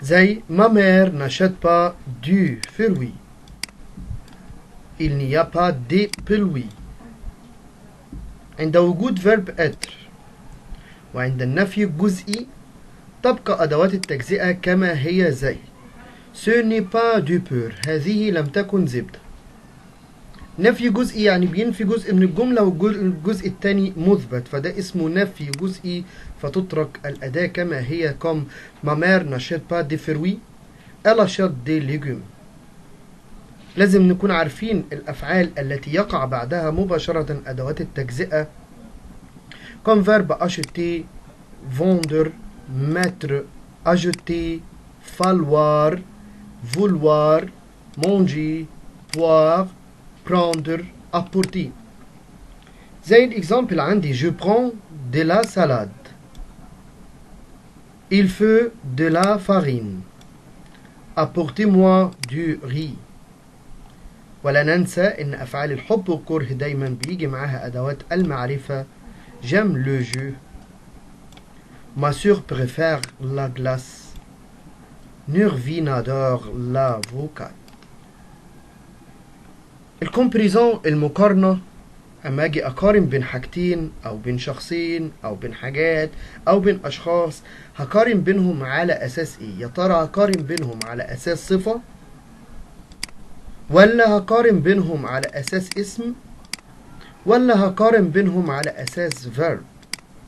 [SPEAKER 1] زي ما مير n'achète pas du fruit، il n'y a pas de pluie. عند وجود فيرب être وعند النفي الجزئي تبقى أدوات التجزئة كما هي زي Ce n'est pas du beurre. هذه لم تكن زبدة. نفي جزئي يعني بينفي جزء من الجملة والجزء التاني مثبت، فده اسمه نفي جزئي، فتترك الأداة كما هي. comme ma mère n'achète pas des fruits elle achète des légumes. لازم نكون عارفين الأفعال التي يقع بعدها مباشرة أدوات التجزئة comme verbe acheter vendre mettre ajouter falloir vouloir manger boire prendre apporter. زي الإكزامبل عندي je prends de la salade il faut de la farine apportez-moi du riz. ولا ننسى إن أفعال الحب والكره دايما بيجي معاها أدوات المعرفة. j'aime le jeu ma sœur préfère la glace Nurvin adore l'avocat. الكومبريزون المقارنة، أما أجي أقارن بين حاجتين أو بين شخصين أو بين حاجات أو بين أشخاص، هقارن بينهم على أساس إيه؟ يا ترى هقارن بينهم على أساس صفة ولا هقارن بينهم على أساس اسم ولا هقارن بينهم على أساس verb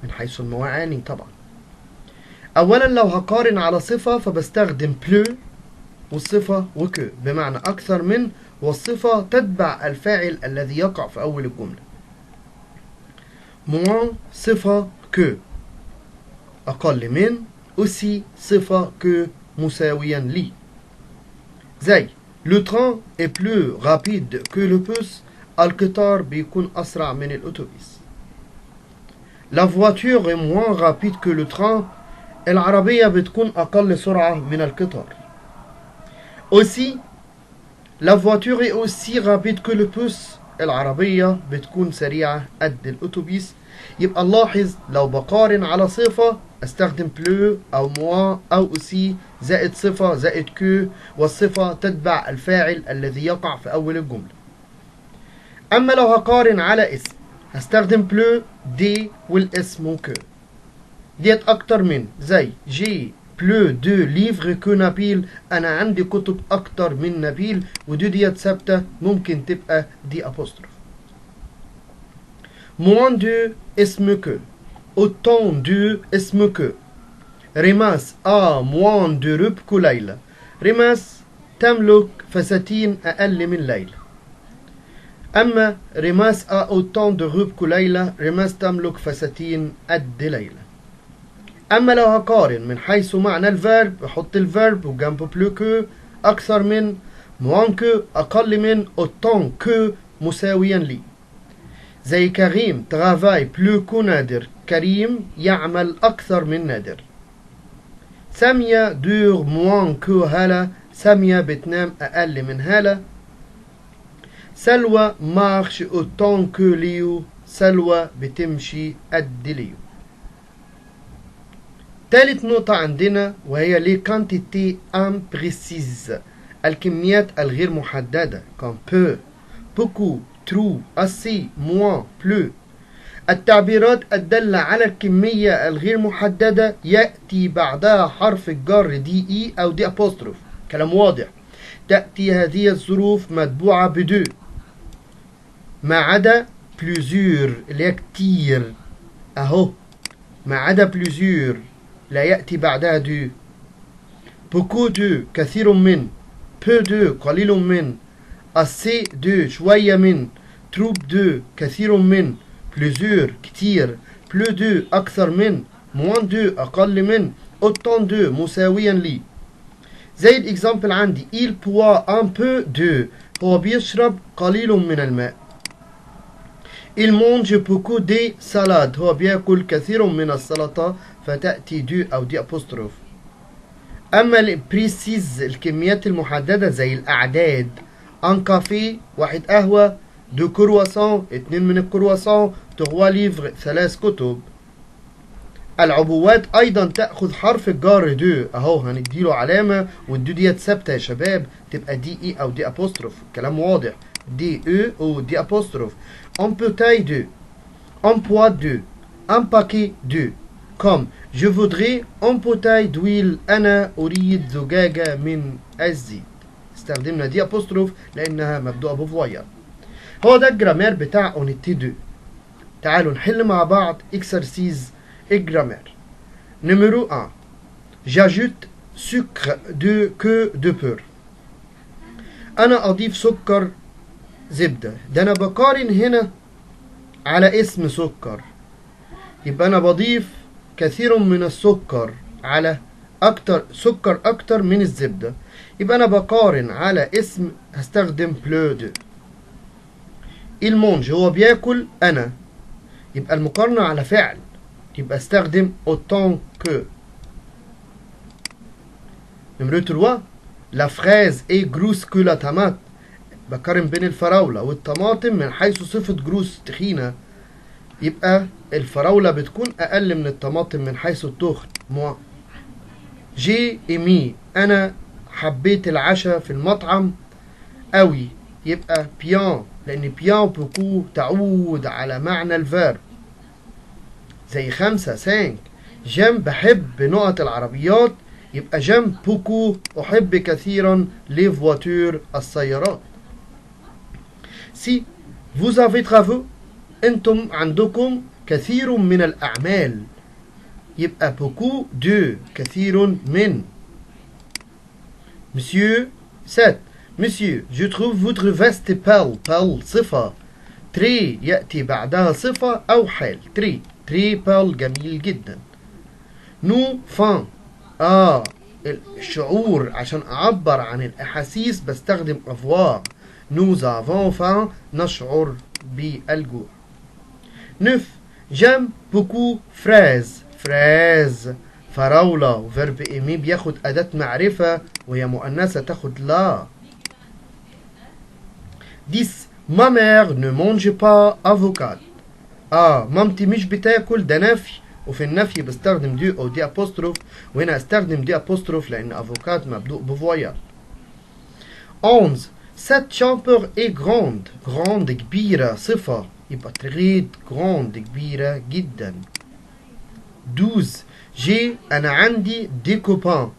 [SPEAKER 1] من حيث المعاني طبعا. أولا لو هقارن على صفة فبستخدم plus والصفة وكو بمعنى أكثر من، والصفة تتبع الفاعل الذي يقع في أول الجملة. moins صفة que أقل من، aussi صفة que مساويا لي. زي le train est plus rapide que le bus القطار بيكون أسرع من الأتوبيس. la voiture est moins rapide que le train العربية بتكون أقل سرعة من القطار. aussi la voiture est aussi rapide que le bus العربية بتكون سريعة قد الأتوبيس. يبقى نلاحظ لو بقارن على صفة استخدم plus أو moins أو aussi زائد صفة زائد que، والصفة تتبع الفاعل الذي يقع في أول الجملة. أما لو هقارن على اسم هستخدم plus دي والاسم que. ديت أكتر من، زي جي plus de livres que نبيل أنا عندي كتب أكتر من نبيل، ودي ديت ثابتة ممكن تبقى دي apostrophe. moins de اسم que autant de اسم que. ريماس moins de robes que ليلى. ريماس تملك فساتين أقل من ليلى. أما ريماس autant de robes que ليلى، ريماس تملك فساتين قد ليلى. أما لو هقارن من حيث معنى الفيرب بحط الفيرب وجنبه بلو كو أكثر من، موان كو أقل من، أوتون كو مساويا لي. زي كريم ترافاي بلو كو نادر، كريم يعمل أكثر من نادر. سامية دور موان كو هالة، سامية بتنام أقل من هالة. سلوى مارش أوتون كو ليو، سلوى بتمشي قد ليو. ثالث نقطة عندنا وهي لي كانتيتي امبريسيز، الكميات الغير محددة comme peu beaucoup trop assez moins plus. التعبيرات الدالة على الكمية الغير محددة يأتي بعدها حرف الجر دي اي أو دي أبوستروف. كلام واضح. تأتي هذه الظروف متبوعة بدو ما عدا بلوزيور اللي هي كتير أهو، ما عدا بلوزيور لا يأتي بعدها دو. بوكو دو كثير من، بو دو قليل من، أسي دو شوية من، تروب دو كثير من، بلوزيور كتير، بلو دو أكثر من، موان دو أقل من، أوتون دو مساويا لي. زي الإكزامبل عندي il boit un peu d'eau هو بيشرب قليل من الماء. il mange beaucoup de salade هو بياكل كثير من السلطة، فتأتي دو أو دي أبوستروف. أما البريسيز الكميات المحددة زي الأعداد ان كافيه واحد قهوة، دو كرواسون اتنين من الكرواسون، تغوا ليفر ثلاث كتب. العبوات أيضا تأخذ حرف الجر دو أهو هنديله علامة، والدو ديت ثابتة يا شباب تبقى دي إي أو دي أبوستروف. كلام واضح. دي أو أو دي أبوستروف. un peu taille de un poids de un paquet de. comme Je voudrais un bouteille d'huile. أنا أريد زجاجة من الزيت. استخدمنا دي apostrophe لأنها مبدوءة بفوايا. هو ده الجرامير بتاع اونيتي 2. تعالوا نحل مع بعض exercice الجرامير. نمرو 1. J'ajoute sucre de que de peur. أنا أضيف سكر زبدة. ده أنا بقارن هنا على اسم سكر، يبقى أنا بضيف كثير من السكر على سكر أكتر من الزبدة، يبقى أنا بقارن على اسم هستخدم بلو دو. المونج هو بياكل أنا، يبقى المقارنة على فعل، يبقى استخدم autant que. نمرو 3. La fraise est grosse que la tomate. بقارن بين الفراولة والطماطم من حيث صفة جروس تخينة، يبقى الفراولة بتكون أقل من الطماطم من حيث التخن. موا جي إيمي، أنا حبيت العشاء في المطعم أوي، يبقى بيان، لأن بيان بوكو تعود على معنى الفيرب. زي 5 5. جيم بحب نقط العربيات، يبقى جيم بوكو أحب كثيرا لي فواتور السيارات. سي vous avez travaux، انتم عندكم كثير من الأعمال، يبقى beaucoup de كثير من. Monsieur 7. Monsieur je trouve votre veste belle. belle صفة، très يأتي بعدها صفة أو حال. très belle جميل جدا. nous fin الشعور، عشان أعبر عن الأحاسيس بستخدم avoir. nous avons faim نشعر بالجوع. 9. j'aime beaucoup fraise. fraise فراولة، وفيرب ايمي بياخد أداة معرفة وهي مؤنثة تاخد لا. 10. ma mère ne mange pas avocado. مامتي مش بتاكل، ده نفي، وفي النفي بستخدم دي او دي apostrophe، وهنا استخدم دي apostrophe لأن افوكاد مبدوء بفوايا. 11. cette chambre est grande. grande كبيرة صفة، يبقى تريد grande كبيرة جدا. 12. j'ai أنا عندي دي copains،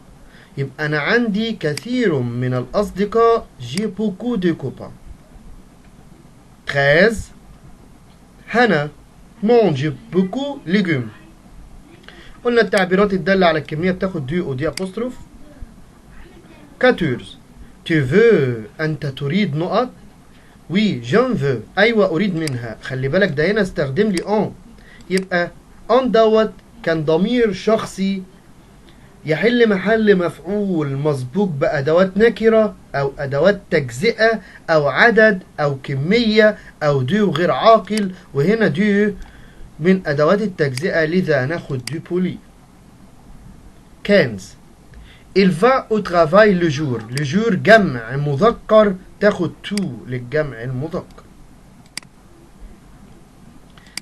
[SPEAKER 1] يبقى أنا عندي كثير من الأصدقاء. j'ai beaucoup de copains. 13. هنا mange beaucoup légumes. قلنا التعبيرات الدالة على الكمية بتاخد دي أو دي apostrophe. 14. tu veux أنت تريد نقط. oui j'en veux أيوة أريد منها. خلي بالك ده هنا استخدم لي on، يبقى on دوت كان ضمير شخصي يحل محل مفعول مسبوق بأدوات نكرة أو أدوات تجزئة أو عدد أو كمية أو دو غير عاقل، وهنا دو من أدوات التجزئة، لذا ناخد دو بولي. 15. il va au travail le jour. le jour جمع مذكر، تاخد تو للجمع المذكر.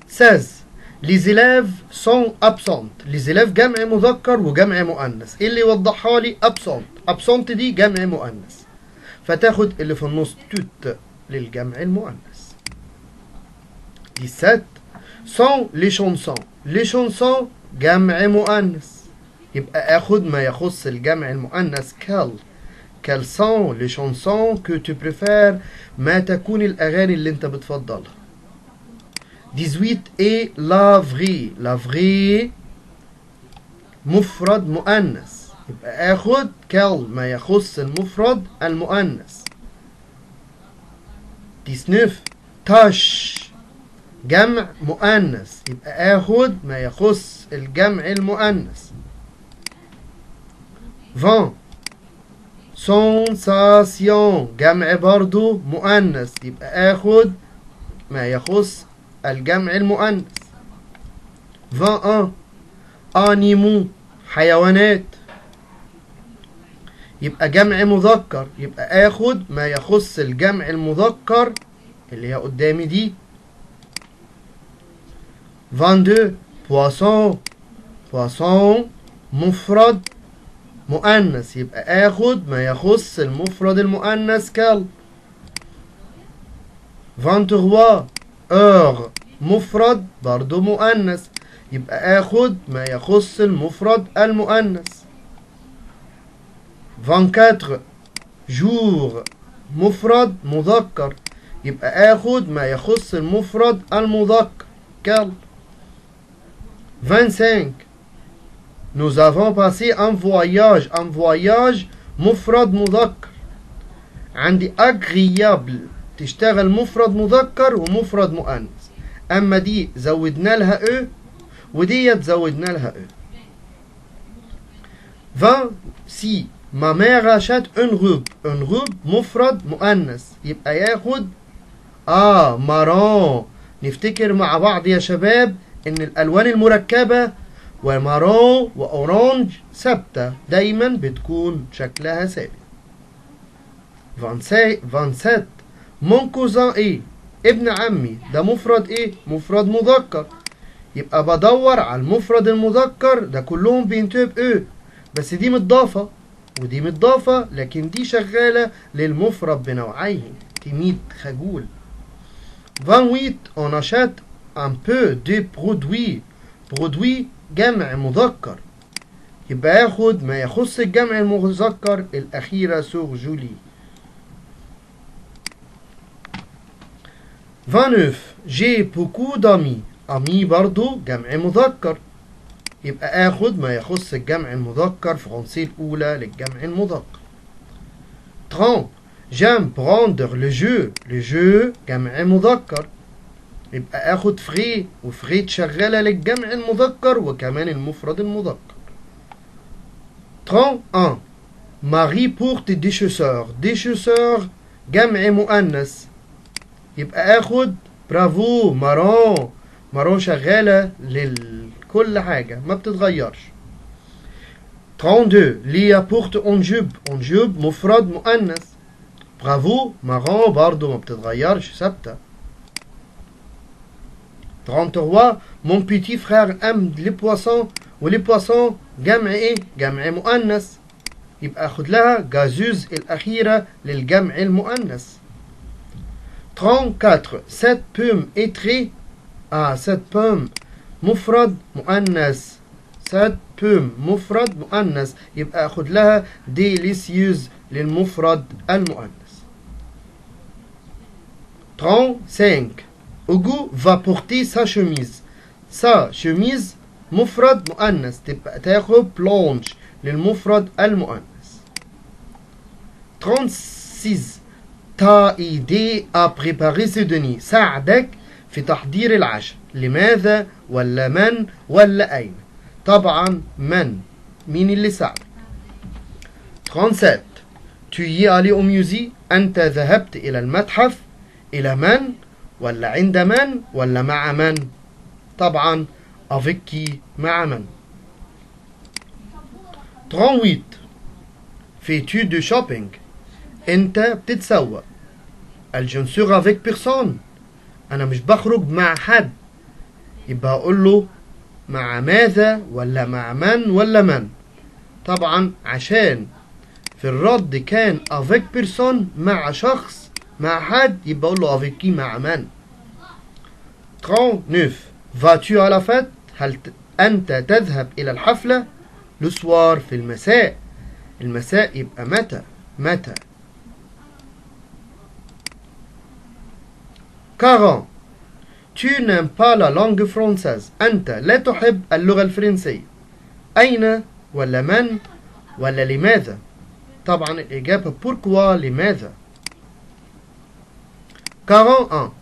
[SPEAKER 1] 16. les élèves sont absents. les élèves جمع مذكر وجمع مؤنث، اللي يوضحها لي absent. absent دي جمع مؤنث، فتاخد اللي في النص توت للجمع المؤنث. 17. sont les chansons. les chansons جمع مؤنث، يبقى اخد ما يخص الجمع المؤنث كال. quelles sont les chansons que tu préfères، ما تكون الأغاني اللي أنت بتفضلها. 18. et la vraie. la vraie مفرد مؤنث، يبقى آخد كال ما يخص المفرد المؤنث. 19. tâche جمع مؤنث، يبقى آخد ما يخص الجمع المؤنث. 20. sensation جمع برضو مؤنث، يبقى آخد ما يخص الجمع المؤنث. 21. animaux حيوانات، يبقى جمع مذكر، يبقى آخد ما يخص الجمع المذكر اللي هي قدامي دي. 22. poisson. poisson مفرد مؤنث، يبقى آخد ما يخص المفرد المؤنث كال. 23. heure مفرد برضو مؤنث، يبقى آخد ما يخص المفرد المؤنث. 24 جور مفرد مذكر، يبقى آخد ما يخص المفرد المذكر. كال. 25 nous avons passé un voyage مفرد مذكر. عندي agréable تشتغل مفرد مذكر ومفرد مؤنث، اما دي زودنا لها او وديت زودنا لها او. 26 ما mère achète une robe مفرد مؤنث، يبقى ياخد مارون. نفتكر مع بعض يا شباب ان الالوان المركبه ومارون واورانج ثابته، دايما بتكون شكلها ثابت. 27 mon cousin ايه، ابن عمي، ده مفرد ايه؟ مفرد مذكر، يبقى بدور على المفرد المذكر. ده كلهم بينتهوا بايه، بس دي متضافه ودي متضافه، لكن دي شغاله للمفرد بنوعيه. تيميد خجول. 28 on achète un peu de produit جمع مذكر، يبقى ياخد ما يخص الجمع المذكر الأخيرة سور جولي. 29 j'ai beaucoup d'amis، أمي برضو جمع مذكر، يبقى آخد ما يخص الجمع المذكر فرنسي الأولى للجمع المذكر. 30 j'aime prendre le jeu جمع مذكر، يبقى آخد فري، وفري شغالة للجمع المذكر وكمان المفرد المذكر. 31 Marie porte des chaussures جمع مؤنث، يبقى آخد برافو مارون شغالة لكل حاجة ما بتتغيرش. 32 ليا بورت اون جوب مفرد مؤنث، برافو مارون برضو ما بتتغيرش ثابتة. 33 mon petit frère aime les poissons، ولي بواسون جمع ايه؟ جمع مؤنث، يبقى اخد لها جازوز الأخيرة للجمع المؤنث. 34 cette pomme est très cette pomme مفرد مؤنث، cette pomme مفرد مؤنث، يبقى اخد لها ديليسيوز للمفرد المؤنث. 35 Hugo va porter sa chemise مفرد مؤنث، تبقى تاخد بلونج للمفرد المؤنث. 36 t'a aidé à préparer ce dîner، ساعدك في تحضير العشاء. لماذا ولا من ولا أين؟ طبعا من، مين اللي ساعدك؟ 37 tu y es allé au musée، أنت ذهبت إلى المتحف. إلى من ولا عند من ولا مع من؟ طبعا avec qui مع من. 38 fais-tu du shopping، أنت بتتسوق. je ne sors avec personne، أنا مش بخرج مع حد، يبقى أقول له مع ماذا ولا مع من ولا من. طبعا عشان في الرد كان avec personne مع شخص مع حد، يبقى أقول له avec qui مع من. 39 vas-tu à la fête، هل أنت تذهب إلى الحفلة؟ le soir في المساء، المساء يبقى متى. 40 tu n'aimes pas la langue française، أنت لا تحب اللغة الفرنسية. أين ولا من ولا لماذا؟ طبعا الإجابة pourquoi لماذا. 41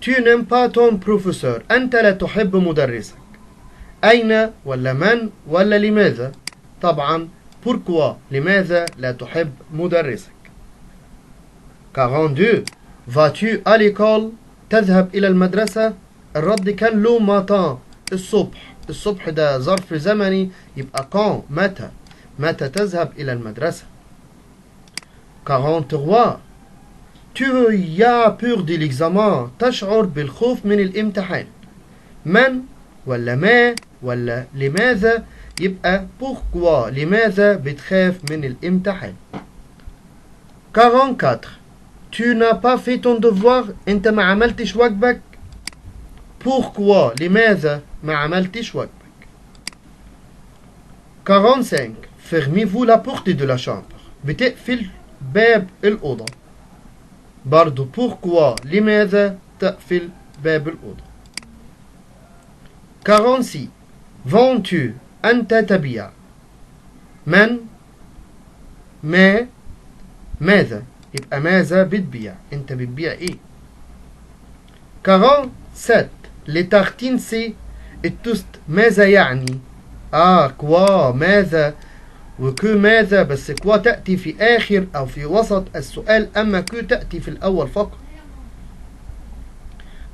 [SPEAKER 1] tu n'aimes pas ton professeur، أنت لا تحب مدرسك. أين ولا من ولا لماذا؟ طبعا pourquoi لماذا لا تحب مدرسك. 42 vas-tu à l'école، تذهب إلى المدرسة. الرد كان لو ماتان، الصبح ده ظرف زمني، يبقى quand متى تذهب إلى المدرسة. 43 tu as peur de l'examen، تشعر بالخوف من الامتحان. من ولا ما ولا لماذا؟ يبقى pourquoi لماذا بتخاف من الامتحان. 44 tu n'as pas fait ton devoir، انت ما عملتش واجبك. pourquoi لماذا ما عملتش واجبك. 45 fermez-vous la porte de la chambre. بتقفل باب الأوضة. برضو pourquoi لماذا تقفل باب الأوضة. 46 vends-tu أنت تبيع. من ما ماذا، يبقى ماذا بتبيع، انت بتبيع ايه. 47 les tartines c'est التوست ماذا يعني. كوا ماذا، وكو ماذا، بس كوا تأتي في آخر أو في وسط السؤال، أما كو تأتي في الأول فقط.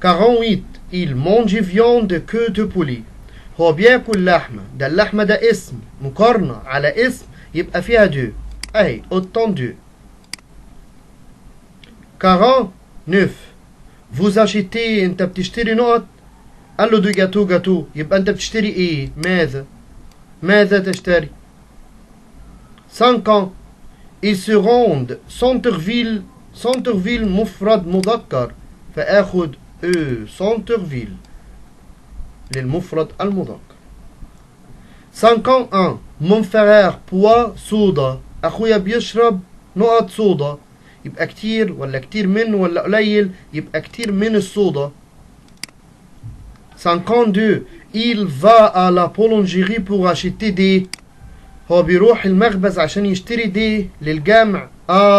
[SPEAKER 1] 48 il mange viande que de poulet. هو بياكل لحمة، ده اللحمة ده اسم مقارنة على اسم يبقى فيها دو، أي autant de. 49 vous achetez أنت بتشتري نقط. قال له دو جاتو جاتو، يبقى أنت بتشتري إيه، ماذا، ماذا تشتري. 50 ils se rendent centre-ville. centre-ville مفرد مذكر، فآخد centre-ville للمفرد المذكر. 51 mon frère boit صودا. أخويا بيشرب نقط صودا، يبقى كتير ولا كتير من ولا قليل، يبقى كتير من الصودا. 52 il va à la boulangerie pour acheter des. هو بيروح المخبز عشان يشتري دي للجمع.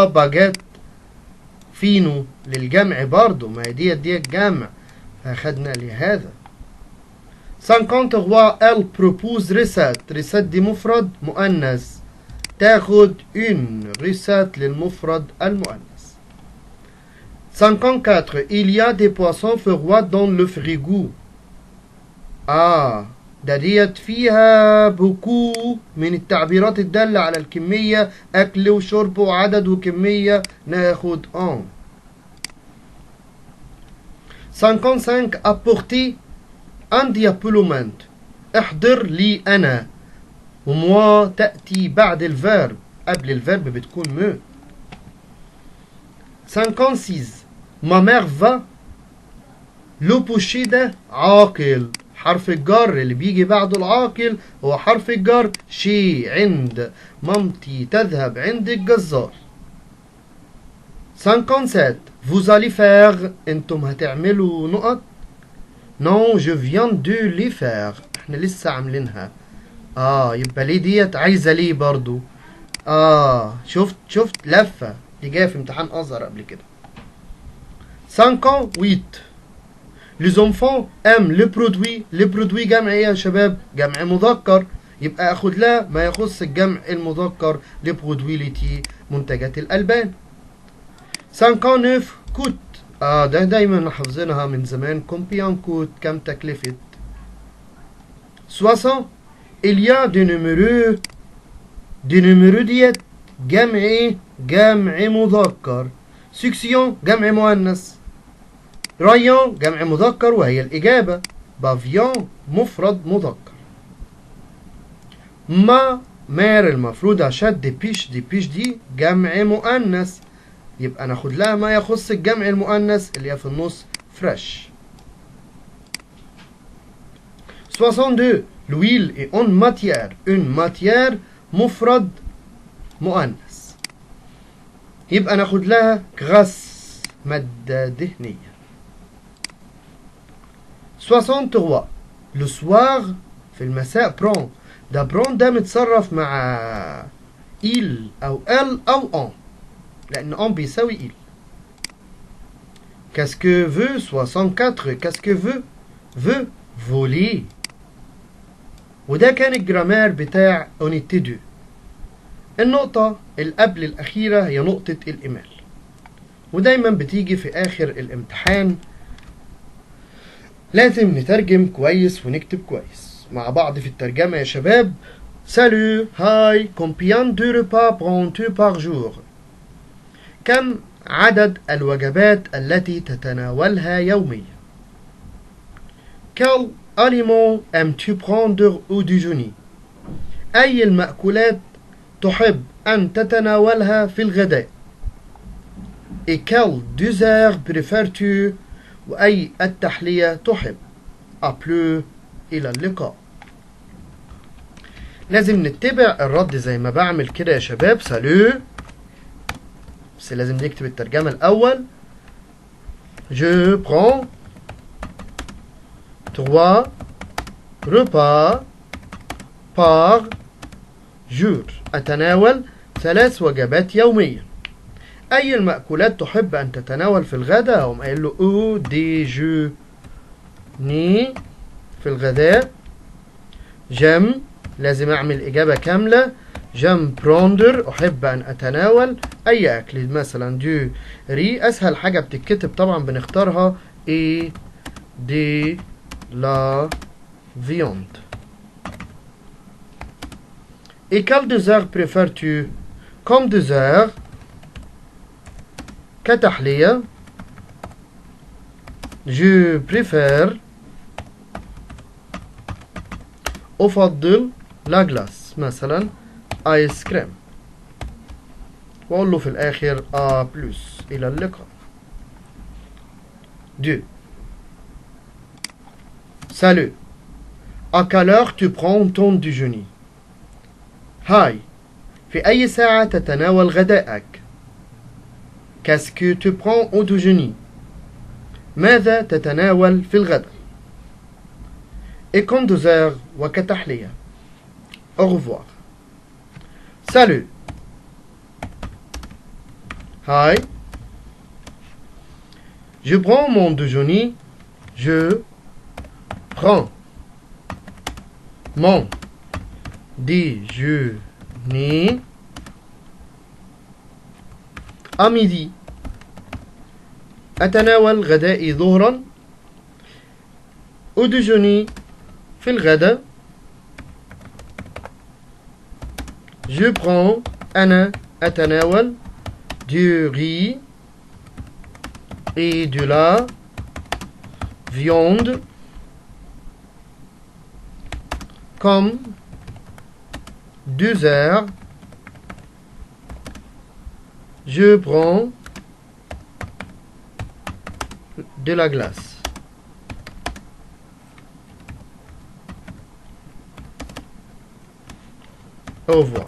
[SPEAKER 1] باجيت. فينو للجمع برضو، ما هي دي الجمع، فاخدنا لهذا. 53 elle propose recette. recette دي مفرد مؤنث، تاخد une recette للمفرد المؤنث. 54 il y a des poissons froids dans le frigo. ده ديت فيها بوكو من التعبيرات الدالة على الكمية، أكل وشرب وعدد وكمية، ناخد ان. 55 apporter un diapolomante. احضر لي أنا، وموا تأتي بعد الفيرب، قبل الفيرب بتكون مو. 56 ma mère va. لو بوشي ده عاقل، حرف الجر اللي بيجي بعده العاقل هو حرف الجر شي. عند مامتي تذهب عند الجزار. 57 vous allez faire. انتم هتعملوا نقط. non je viens de les faire. احنا لسه عاملينها. يبقى ليه ديت عايزة ليه برضو. شفت لفة دي جاية في امتحان أزهر قبل كده. 58 les enfants aiment le produit. le produit جمع ايه يا شباب، جمع مذكر، يبقى اخد لا ما يخص الجمع المذكر le produit laitier منتجات الألبان. 59 coûte. ده دايما حافظينها من زمان. combien coûte كم تكلفة. 60 il y a des numéros. des numéros ديت جمع ايه، جمع مذكر. section جمع مؤنث. رايون جمع مذكر وهي الإجابة. بافيون مفرد مذكر. ما مار المفروض أشد دي بيش دي جمع مؤنث، يبقى ناخد لها ما يخص الجمع المؤنث اللي هي في النص فريش. 62 l'huile est une matière. une matière مفرد مؤنث، يبقى ناخد لها غاس مادة دهنية. 63 le soir في المساء برون. ده برون ده متصرف مع il أو elle أو on، لأن on بيساوي il. qu'est-ce que veut 64 qu'est-ce que veut voler. وده كان الجرامير بتاع unité 2. النقطة اللي قبل الأخيرة هي نقطة الإمال، ودايما بتيجي في آخر الامتحان. لازم نترجم كويس ونكتب كويس مع بعض في الترجمة يا شباب. سالو هاي combien de repas prends-tu par jour. كم عدد الوجبات التي تتناولها يوميا. quel aliment aimes-tu prendre au déjeuner. أي المأكولات تحب أن تتناولها في الغداء. et quel dessert préfères-tu. وأي التحلية تحب. plus إلى اللقاء. لازم نتبع الرد زي ما بعمل كده يا شباب. سالو، بس لازم نكتب الترجمة الأول. Je prends 3 repas par jour. أتناول 3 وجبات يوميا. أي المأكولات تحب أن تتناول في الغداء؟ أقوم قايل له أو ديجوني في الغداء. جم، لازم أعمل إجابة كاملة. جم بروندر، أحب أن أتناول أي أكل، مثلا دو ري. أسهل حاجة بتتكتب طبعا بنختارها إي دي لا فيوند. Et quel dessert préfères-tu comme dessert؟ كتحلية je préfère أفضل لا جلاس، مثلا آيس كريم. وأقول له في الآخر A plus. إلى اللقاء. 2. Salut. À quelle heure tu prends ton déjeuner؟ هاي، في أي ساعة تتناول غدائك؟ Qu'est-ce que tu prends au déjeuner؟ ماذا تتناول في الغداء؟ Et comme dessert وكتحلية. Au revoir. Salut. Hi. Je prends mon déjeuner. Je prends mon déjeuner à midi. أتناول غدائي ظهرا. au déjeuner في الغداء. je prends أنا أتناول du riz et de la viande comme dessert. Je prends de la glace. Au revoir.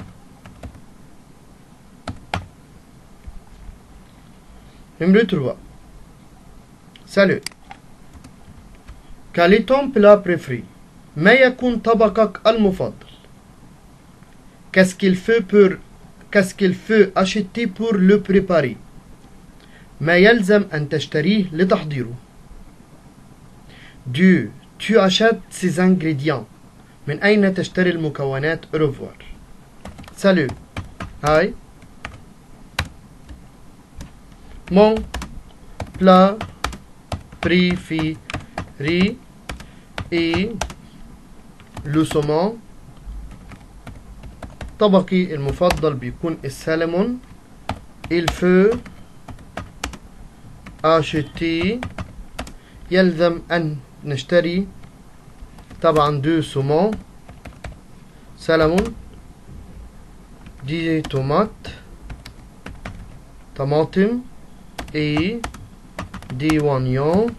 [SPEAKER 1] Numéro 3. Salut. Quel est ton plat préféré؟ ما يكون طبقك المفضل؟ Qu'est-ce qu'il faut acheter pour le préparer؟ ما يلزم أن تشتريه لتحضيره. Tu achètes ces ingrédients. من أين تشتري المكونات؟ au revoir. Salut. Hi. Mon plat préféré est le saumon. طبقي المفضل بيكون السلمون. Il faut acheter. يلزم أن نشتري طبعا دو saumon سلمون. دي طماطم et des oignons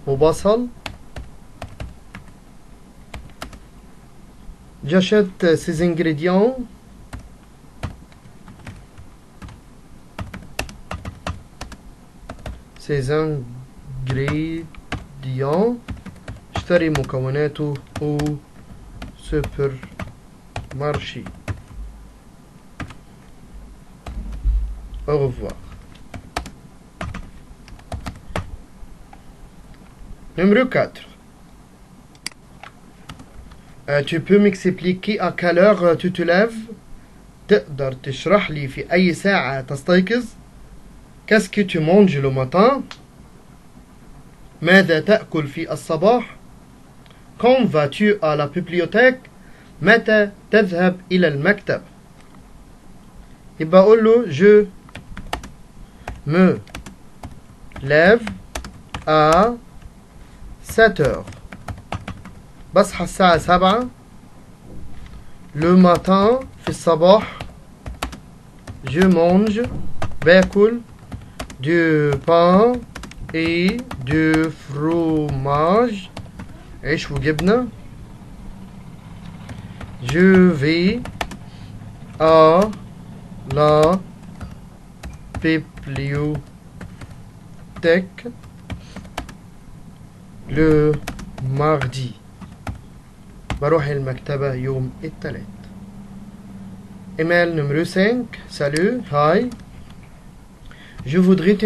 [SPEAKER 1] وبصل. J'achète ces ingrédients اشتري مكوناته au supermarché. Au revoir. Numéro 4. Tu peux m'expliquer à quelle heure tu te lèves؟ تقدر تشرح لي في أي ساعة تستيقظ؟ Qu'est-ce que tu manges le matin؟ ماذا تأكل في الصباح؟ Quand vas-tu à la bibliothèque؟ متى تذهب إلى المكتب؟ يبقى أقول له je me lève à 7 heures. بصحى الساعة 7. Le matin في الصباح. Je mange باكل du pain et du fromage عيش وجبنة. Je vais à la bibliothèque le mardi. بروح المكتبة يوم الثلاث. Email numéro 5. Salut, hi. Je voudrais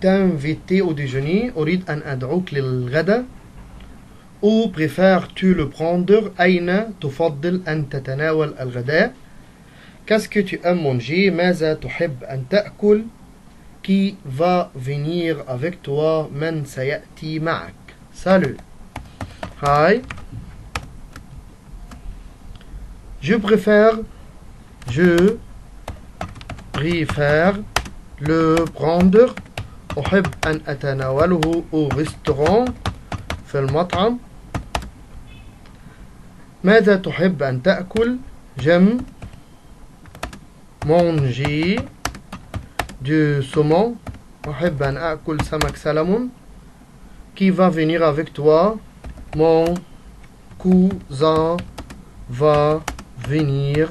[SPEAKER 1] t'inviter au déjeuner. أريد أن أدعوك للغداء. Où préfères-tu le prendre? أين تفضل أن تتناول الغداء؟ Qu'est-ce que tu aimes manger? ماذا تحب أن تأكل؟ Qui va venir avec toi? من سيأتي معك؟ Salut. Hi. Je préfère le prendre. أحب أن أتناوله au restaurant في المطعم. ماذا تحب أن تأكل؟ J'aime manger du saumon. أحب أن أكل سمك سلمون. Qui va venir avec toi? Mon cousin va venir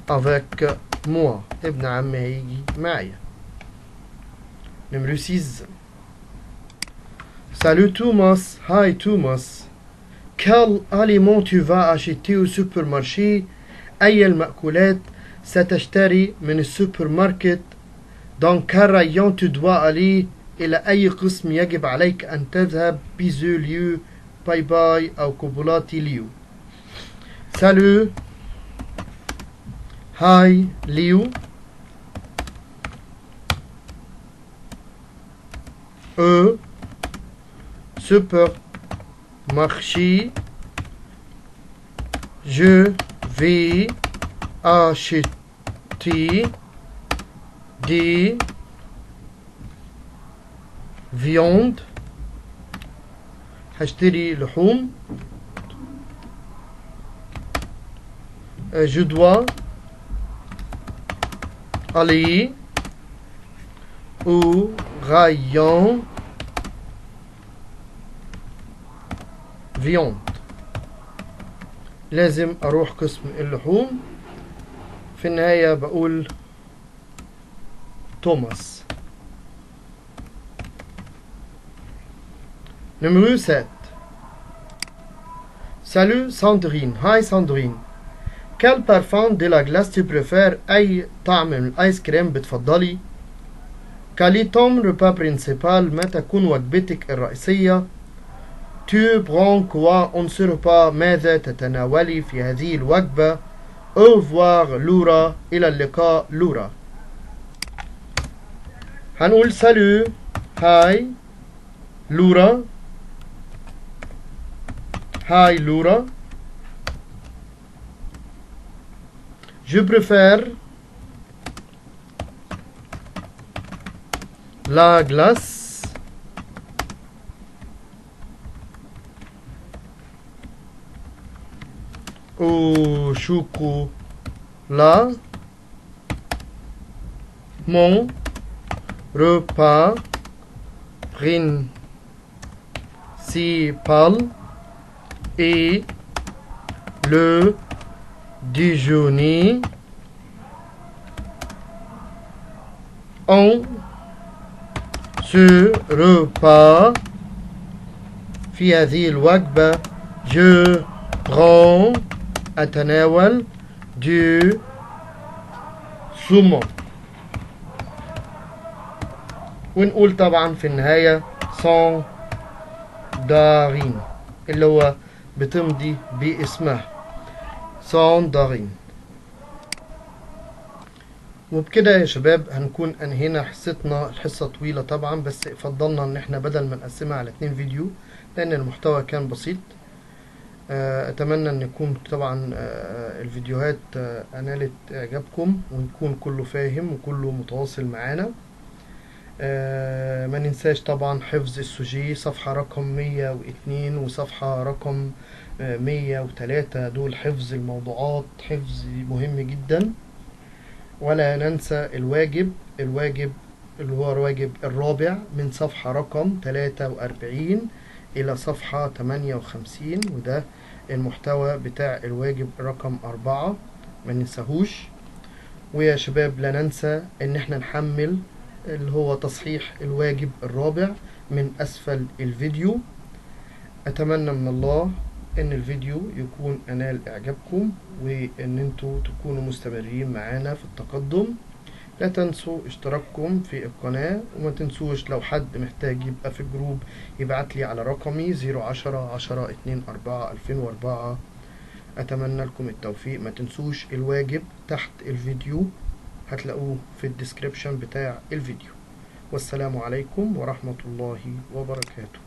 [SPEAKER 1] avec moi. ابن عمي هيجي معي. Numéro 6. Salut Thomas. Hi Thomas. Quel aliment tu vas acheter au supermarché? أي المأكولات ستشتري من السوبر ماركت؟ Dans quel rayon tu dois aller? إلى أي قسم يجب عليك أن تذهب؟ Bisous Liu. باي باي أو كوبولاتي ليو. Salut. Hi Liu. Supermarché. Je vais acheter des viandes. هشتري لحوم. Je dois aller au rayon viande. لازم أروح قسم اللحوم. في النهاية بقول توماس. Numéro 7. Salut Sandrine. Hi Sandrine. Quel parfum de la glace tu préfères? أي طعم من الآيس كريم بتفضلي؟ Quel est ton repas principal؟ ما تكون وجبتك الرئيسية؟ Tu prends quoi en ce repas؟ ماذا تتناولي في هذه الوجبة؟ Au revoir لورا. إلى اللقاء لورا. هنقول سالو. هاي لورا. هاي لورا. Je préfère la glace au chocolat. Mon repas principal est le déjeuner. On ce repas في هذه الوجبة je prends أتناول du saumon. ونقول طبعا في النهاية sans دارين اللي هو بتمضي باسمها sans دارين. وبكده يا شباب هنكون انهينا حصتنا. الحصة طويلة طبعا بس فضلنا ان احنا بدل ما نقسمها على 2 فيديو لان المحتوى كان بسيط. اتمنى ان يكون طبعا الفيديوهات نالت اعجابكم ويكون كله فاهم وكله متواصل معانا. ما ننساش طبعا حفظ السوجي صفحة رقم 102 وصفحة رقم 103 دول حفظ الموضوعات حفظ مهم جدا. ولا ننسى الواجب اللي هو الواجب الرابع من صفحة رقم 43 إلى صفحة 58 وده المحتوى بتاع الواجب رقم 4 ما ننساهوش. ويا شباب لا ننسى ان احنا نحمل اللي هو تصحيح الواجب الرابع من اسفل الفيديو. اتمنى من الله ان الفيديو يكون انال اعجابكم وان انتوا تكونوا مستمرين معانا في التقدم. لا تنسوا اشتراككم في القناة، وما تنسوش لو حد محتاج يبقى في الجروب يبعت لي على رقمي 010-10-24-2004. اتمنى لكم التوفيق. ما تنسوش الواجب تحت الفيديو هتلاقوه في الديسكريبشن بتاع الفيديو. والسلام عليكم ورحمة الله وبركاته.